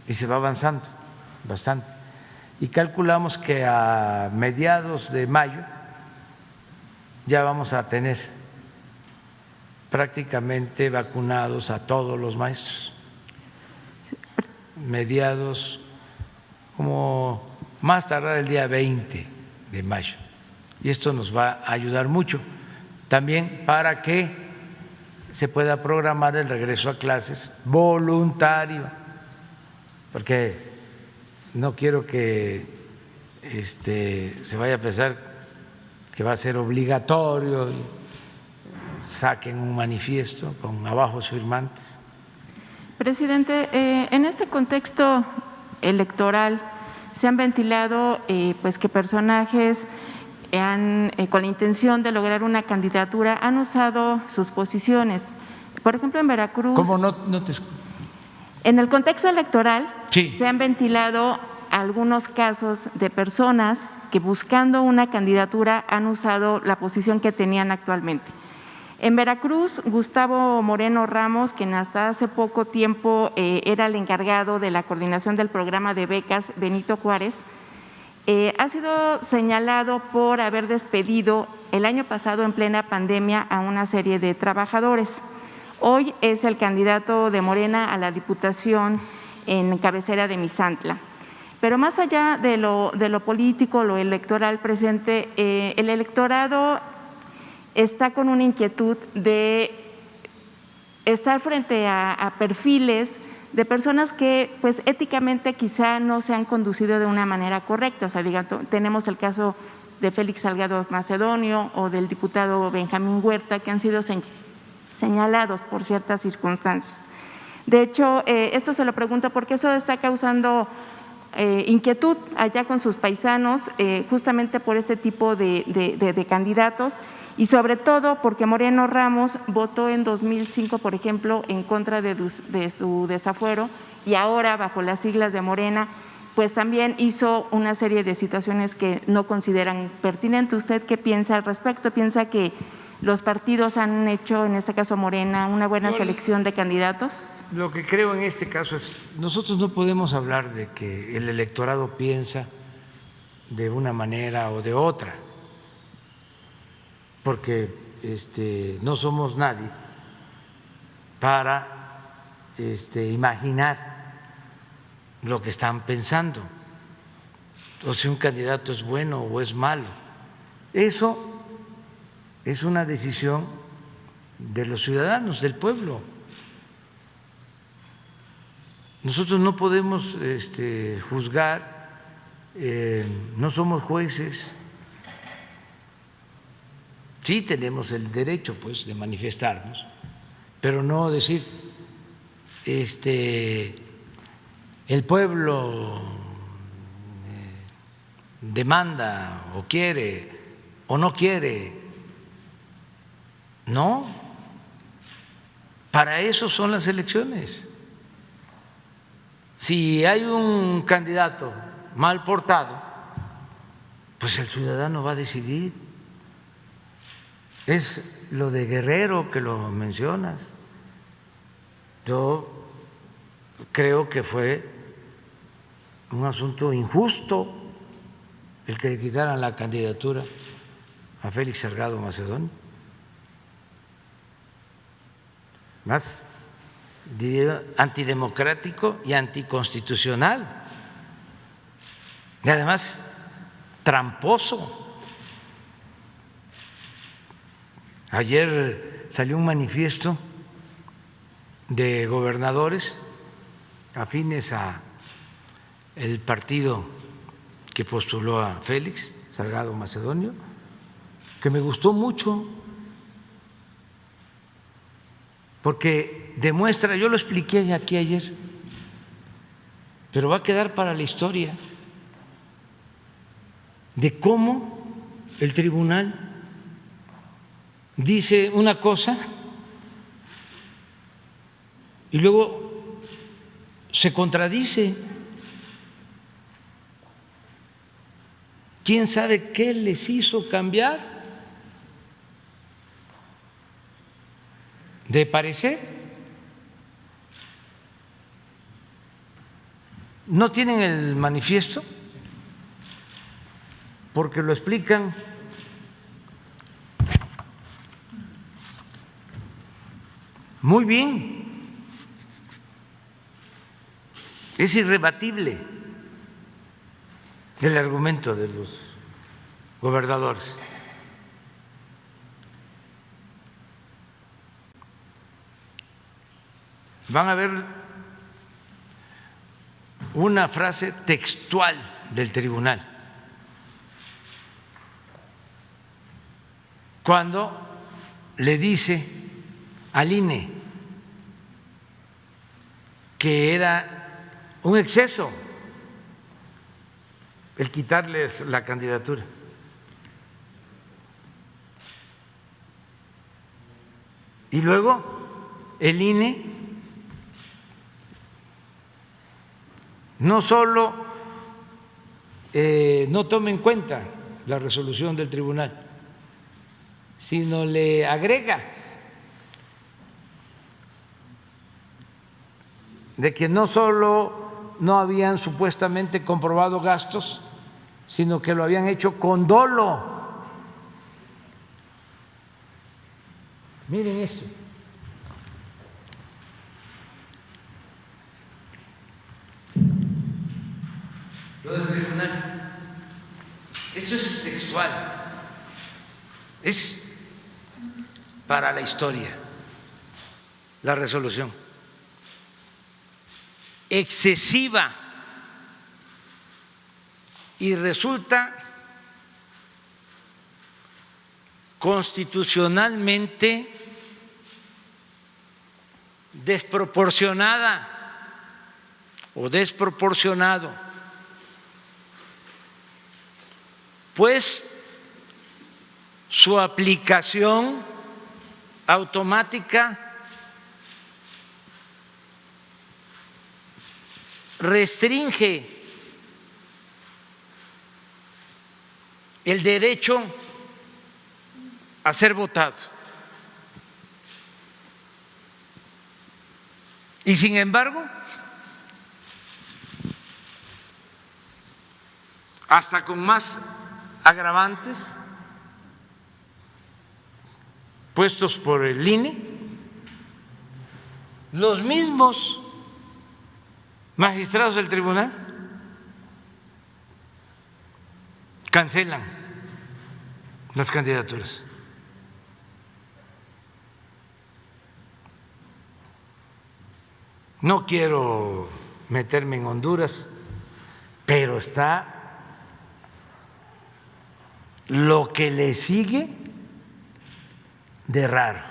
y se va avanzando bastante. Y calculamos que a mediados de mayo ya vamos a tener prácticamente vacunados a todos los maestros. Mediados, como más tardar el día 20 de mayo. Y esto nos va a ayudar mucho también para que se pueda programar el regreso a clases voluntario, porque no quiero que se vaya a pensar que va a ser obligatorio y saquen un manifiesto con abajos firmantes. Presidente, en este contexto electoral se han ventilado pues que personajes con la intención de lograr una candidatura han usado sus posiciones. Por ejemplo, en Veracruz… ¿Cómo no te escucho? En el contexto electoral sí, se han ventilado algunos casos de personas que buscando una candidatura han usado la posición que tenían actualmente. En Veracruz, Gustavo Moreno Ramos, quien hasta hace poco tiempo era el encargado de la coordinación del programa de becas Benito Juárez, ha sido señalado por haber despedido el año pasado en plena pandemia a una serie de trabajadores. Hoy es el candidato de Morena a la Diputación en cabecera de Misantla. Pero más allá de lo político, lo electoral presente, el electorado está con una inquietud de estar frente a perfiles de personas que pues éticamente quizá no se han conducido de una manera correcta. O sea, tenemos el caso de Félix Salgado Macedonio o del diputado Benjamín Huerta, que han sido señalados por ciertas circunstancias. De hecho, esto se lo pregunto porque eso está causando inquietud allá con sus paisanos, justamente por este tipo de candidatos, y sobre todo porque Moreno Ramos votó en 2005, por ejemplo, en contra de su desafuero, y ahora bajo las siglas de Morena, pues también hizo una serie de situaciones que no consideran pertinente. ¿Usted qué piensa al respecto? ¿Piensa que los partidos han hecho, en este caso Morena, una buena selección de candidatos? Lo que creo en este caso es, nosotros no podemos hablar de que el electorado piensa de una manera o de otra, porque no somos nadie para imaginar lo que están pensando, o si un candidato es bueno o es malo. Eso es una decisión de los ciudadanos, del pueblo. Nosotros no podemos juzgar, no somos jueces. Sí tenemos el derecho, pues, de manifestarnos, pero no decir, el pueblo demanda o quiere o no quiere. No, para eso son las elecciones. Si hay un candidato mal portado, pues el ciudadano va a decidir. Es lo de Guerrero que lo mencionas. Yo creo que fue un asunto injusto el que le quitaran la candidatura a Félix Salgado Macedonio. Más diría antidemocrático y anticonstitucional, y además tramposo. Ayer salió un manifiesto de gobernadores afines a el partido que postuló a Félix Salgado Macedonio, que me gustó mucho. porque demuestra, yo lo expliqué aquí ayer, pero va a quedar para la historia, de cómo el tribunal dice una cosa y luego se contradice. ¿Quién sabe qué les hizo cambiar de parecer? ¿No tienen el manifiesto? Porque lo explican muy bien. Es irrebatible el argumento de los gobernadores. Van a ver una frase textual del tribunal cuando le dice al INE que era un exceso el quitarles la candidatura. Y luego el INE no solo no toma en cuenta la resolución del tribunal, sino le agrega de que no solo no habían supuestamente comprobado gastos, sino que lo habían hecho con dolo. Miren esto. Lo del tribunal. Esto es textual. Es para la historia la resolución. Excesiva. Y resulta constitucionalmente desproporcionada o desproporcionado, pues su aplicación automática restringe el derecho a ser votado. Y sin embargo, hasta con más agravantes puestos por el INE, los mismos magistrados del tribunal cancelan las candidaturas. No quiero meterme en Honduras, pero está lo que le sigue de raro.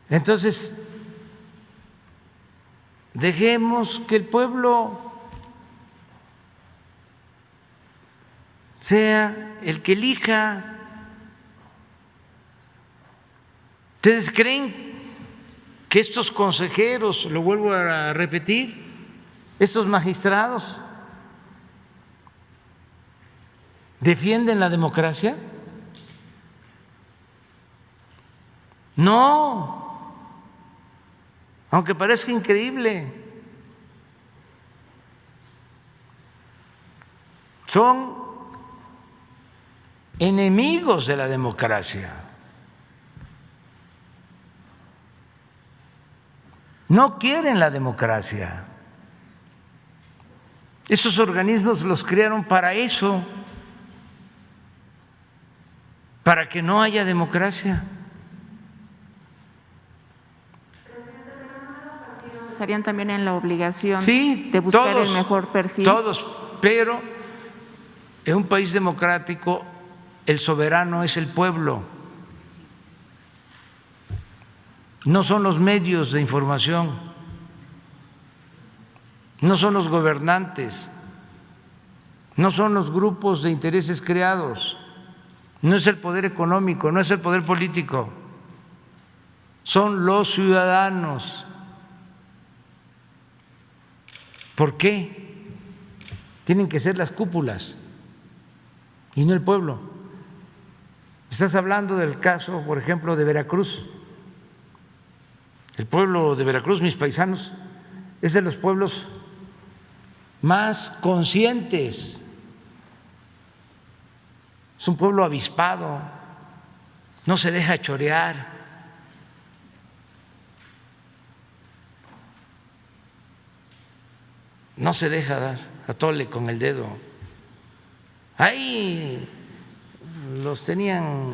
Entonces, dejemos que el pueblo sea el que elija. ¿Ustedes creen que estos consejeros, lo vuelvo a repetir, estos magistrados defienden la democracia? No, aunque parezca increíble, son enemigos de la democracia. No quieren la democracia. Esos organismos los crearon para eso, para que no haya democracia. Estarían también en la obligación Sí, de buscar todos, el mejor perfil. Todos, pero en un país democrático el soberano es el pueblo, no son los medios de información, no son los gobernantes, no son los grupos de intereses creados, no es el poder económico, no es el poder político, son los ciudadanos. ¿Por qué tienen que ser las cúpulas y no el pueblo? Estás hablando del caso, por ejemplo, de Veracruz. El pueblo de Veracruz, mis paisanos, es de los pueblos más conscientes. Es un pueblo avispado, no se deja chorear. No se deja dar a tole con el dedo. Ahí los tenían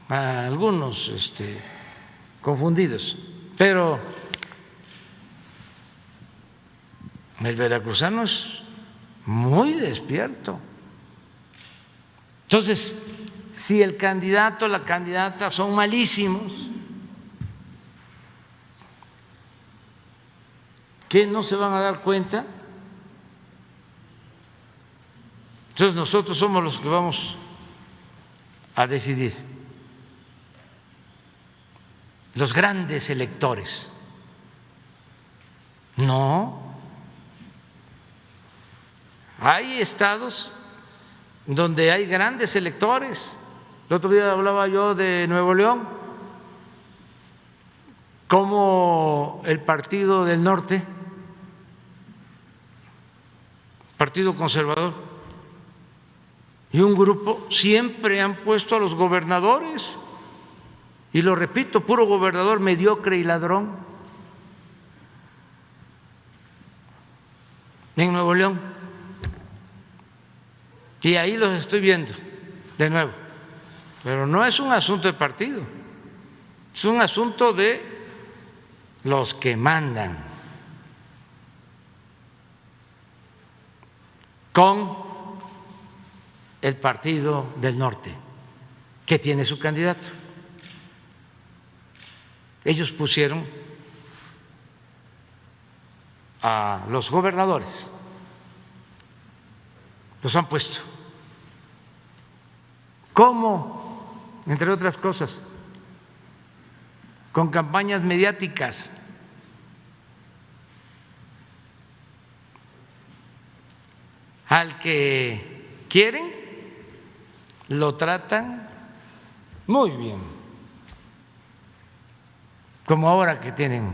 a algunos confundidos, pero el veracruzano es muy despierto. Entonces, si el candidato o la candidata son malísimos, ¿qué no se van a dar cuenta? Entonces nosotros somos los que vamos a decidir, los grandes electores. No, hay estados donde hay grandes electores. El otro día hablaba yo de Nuevo León, como el Partido del Norte, Partido Conservador, y un grupo siempre han puesto a los gobernadores, y lo repito, puro gobernador mediocre y ladrón en Nuevo León. Y ahí los estoy viendo de nuevo. Pero no es un asunto de partido, es un asunto de los que mandan con el Partido del Norte, que tiene su candidato. Ellos pusieron a los gobernadores, los han puesto. ¿Cómo? Entre otras cosas, con campañas mediáticas. Al que quieren, lo tratan muy bien, como ahora que tienen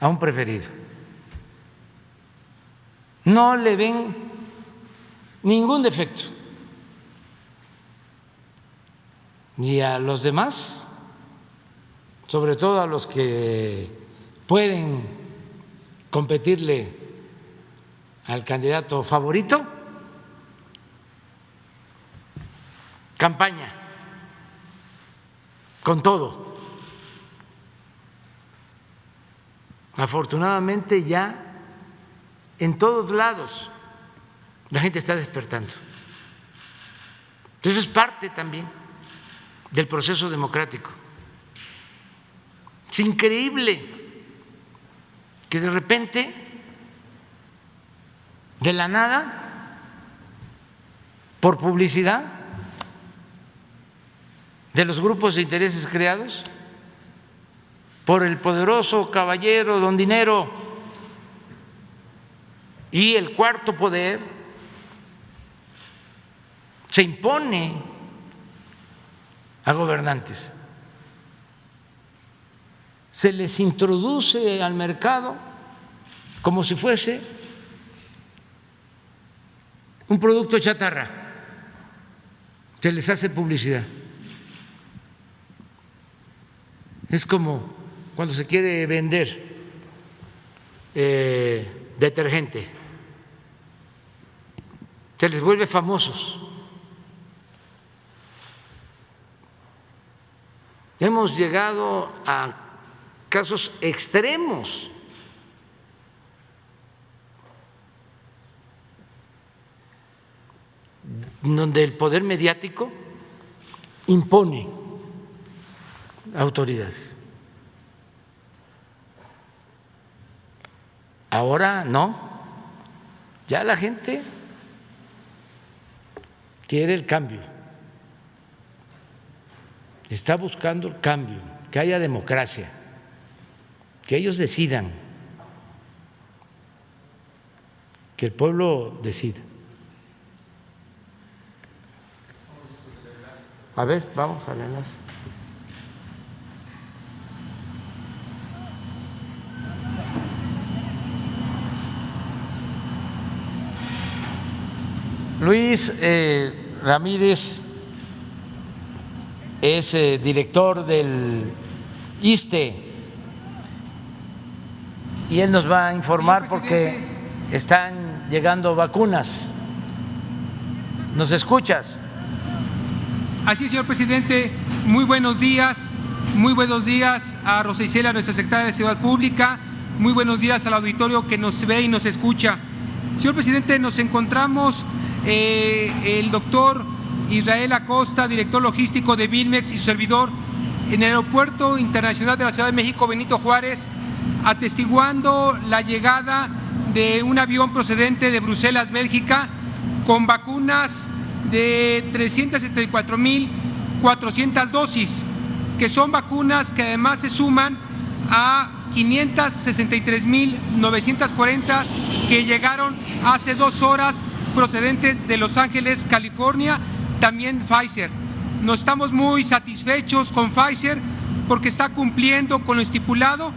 a un preferido. No le ven ningún defecto. Y a los demás, sobre todo a los que pueden competirle al candidato favorito, campaña, con todo. Afortunadamente ya en todos lados la gente está despertando. Entonces es parte también del proceso democrático. Es increíble que de repente, de la nada, por publicidad de los grupos de intereses creados, por el poderoso caballero don Dinero y el cuarto poder, se impone a gobernantes, se les introduce al mercado como si fuese un producto chatarra, se les hace publicidad. Es como cuando se quiere vender detergente, se les vuelve famosos. Hemos llegado a casos extremos. donde el poder mediático impone autoridades. Ahora no, ya la gente quiere el cambio, está buscando el cambio, que haya democracia, que ellos decidan, que el pueblo decida. A ver, vamos al enlace. Luis Ramírez es director del ISSSTE y él nos va a informar porque están llegando vacunas. ¿Nos escuchas? Así es, señor presidente. Muy buenos días a Rosa Isela, nuestra secretaria de Seguridad Pública. Muy buenos días al auditorio que nos ve y nos escucha. Señor presidente, nos encontramos el doctor Israel Acosta, director logístico de Vilmex, y su servidor en el Aeropuerto Internacional de la Ciudad de México, Benito Juárez, atestiguando la llegada de un avión procedente de Bruselas, Bélgica, con vacunas de 374.400 dosis, que son vacunas que además se suman a 563.940 que llegaron hace 2 horas procedentes de Los Ángeles, California, también Pfizer. Nos estamos muy satisfechos con Pfizer porque está cumpliendo con lo estipulado,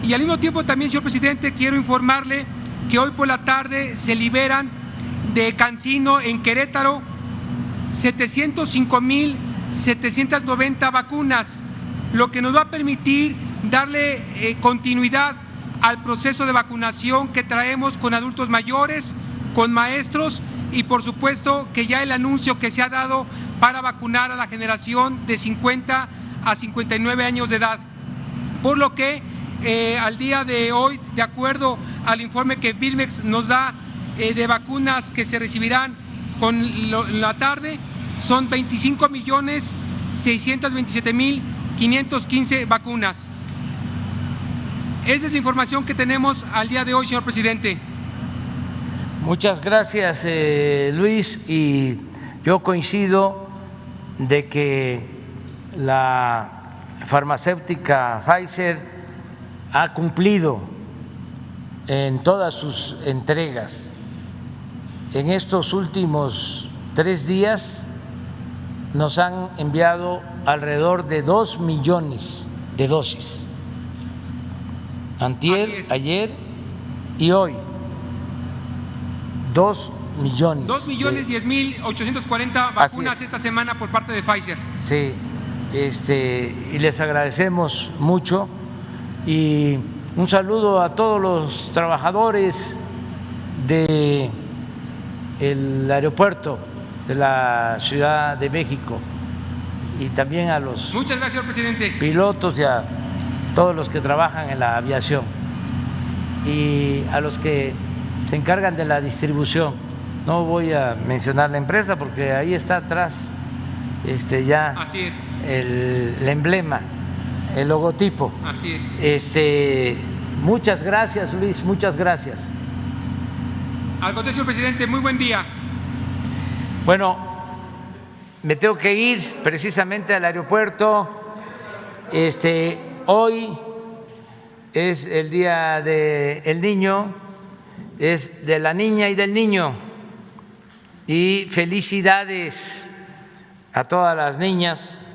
y al mismo tiempo también, señor presidente, quiero informarle que hoy por la tarde se liberan de Cancino, en Querétaro, 705.790 vacunas, lo que nos va a permitir darle continuidad al proceso de vacunación que traemos con adultos mayores, con maestros, y por supuesto que ya el anuncio que se ha dado para vacunar a la generación de 50 a 59 años de edad. Por lo que al día de hoy, de acuerdo al informe que Vilmex nos da de vacunas que se recibirán con la tarde, son 25.627.515 vacunas. Esa es la información que tenemos al día de hoy, señor presidente. Muchas gracias, Luis, y yo coincido de que la farmacéutica Pfizer ha cumplido en todas sus entregas. En estos últimos 3 días nos han enviado alrededor de 2 millones de dosis. Antier, ayer y hoy. 2 millones. 2.010.840 vacunas esta semana por parte de Pfizer. Sí, y les agradecemos mucho, y un saludo a todos los trabajadores del aeropuerto de la Ciudad de México, y también a los Muchas gracias, señor presidente. pilotos y a todos los que trabajan en la aviación, y a los que se encargan de la distribución. No voy a mencionar la empresa porque ahí está atrás ya Así es. el emblema, el logotipo. Así es. Muchas gracias, Luis, muchas gracias. Al contrario, señor presidente, muy buen día. Bueno, me tengo que ir precisamente al aeropuerto. Hoy es el Día del Niño, es de la niña y del niño, y felicidades a todas las niñas,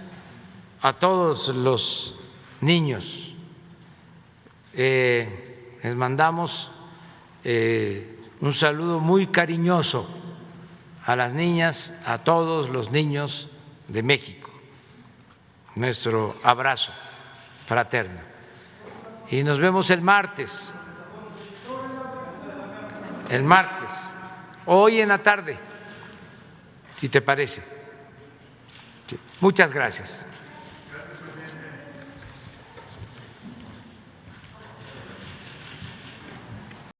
a todos los niños. Les mandamos un saludo muy cariñoso a las niñas, a todos los niños de México, nuestro abrazo fraterno, y nos vemos el martes, hoy en la tarde, si te parece. Muchas gracias.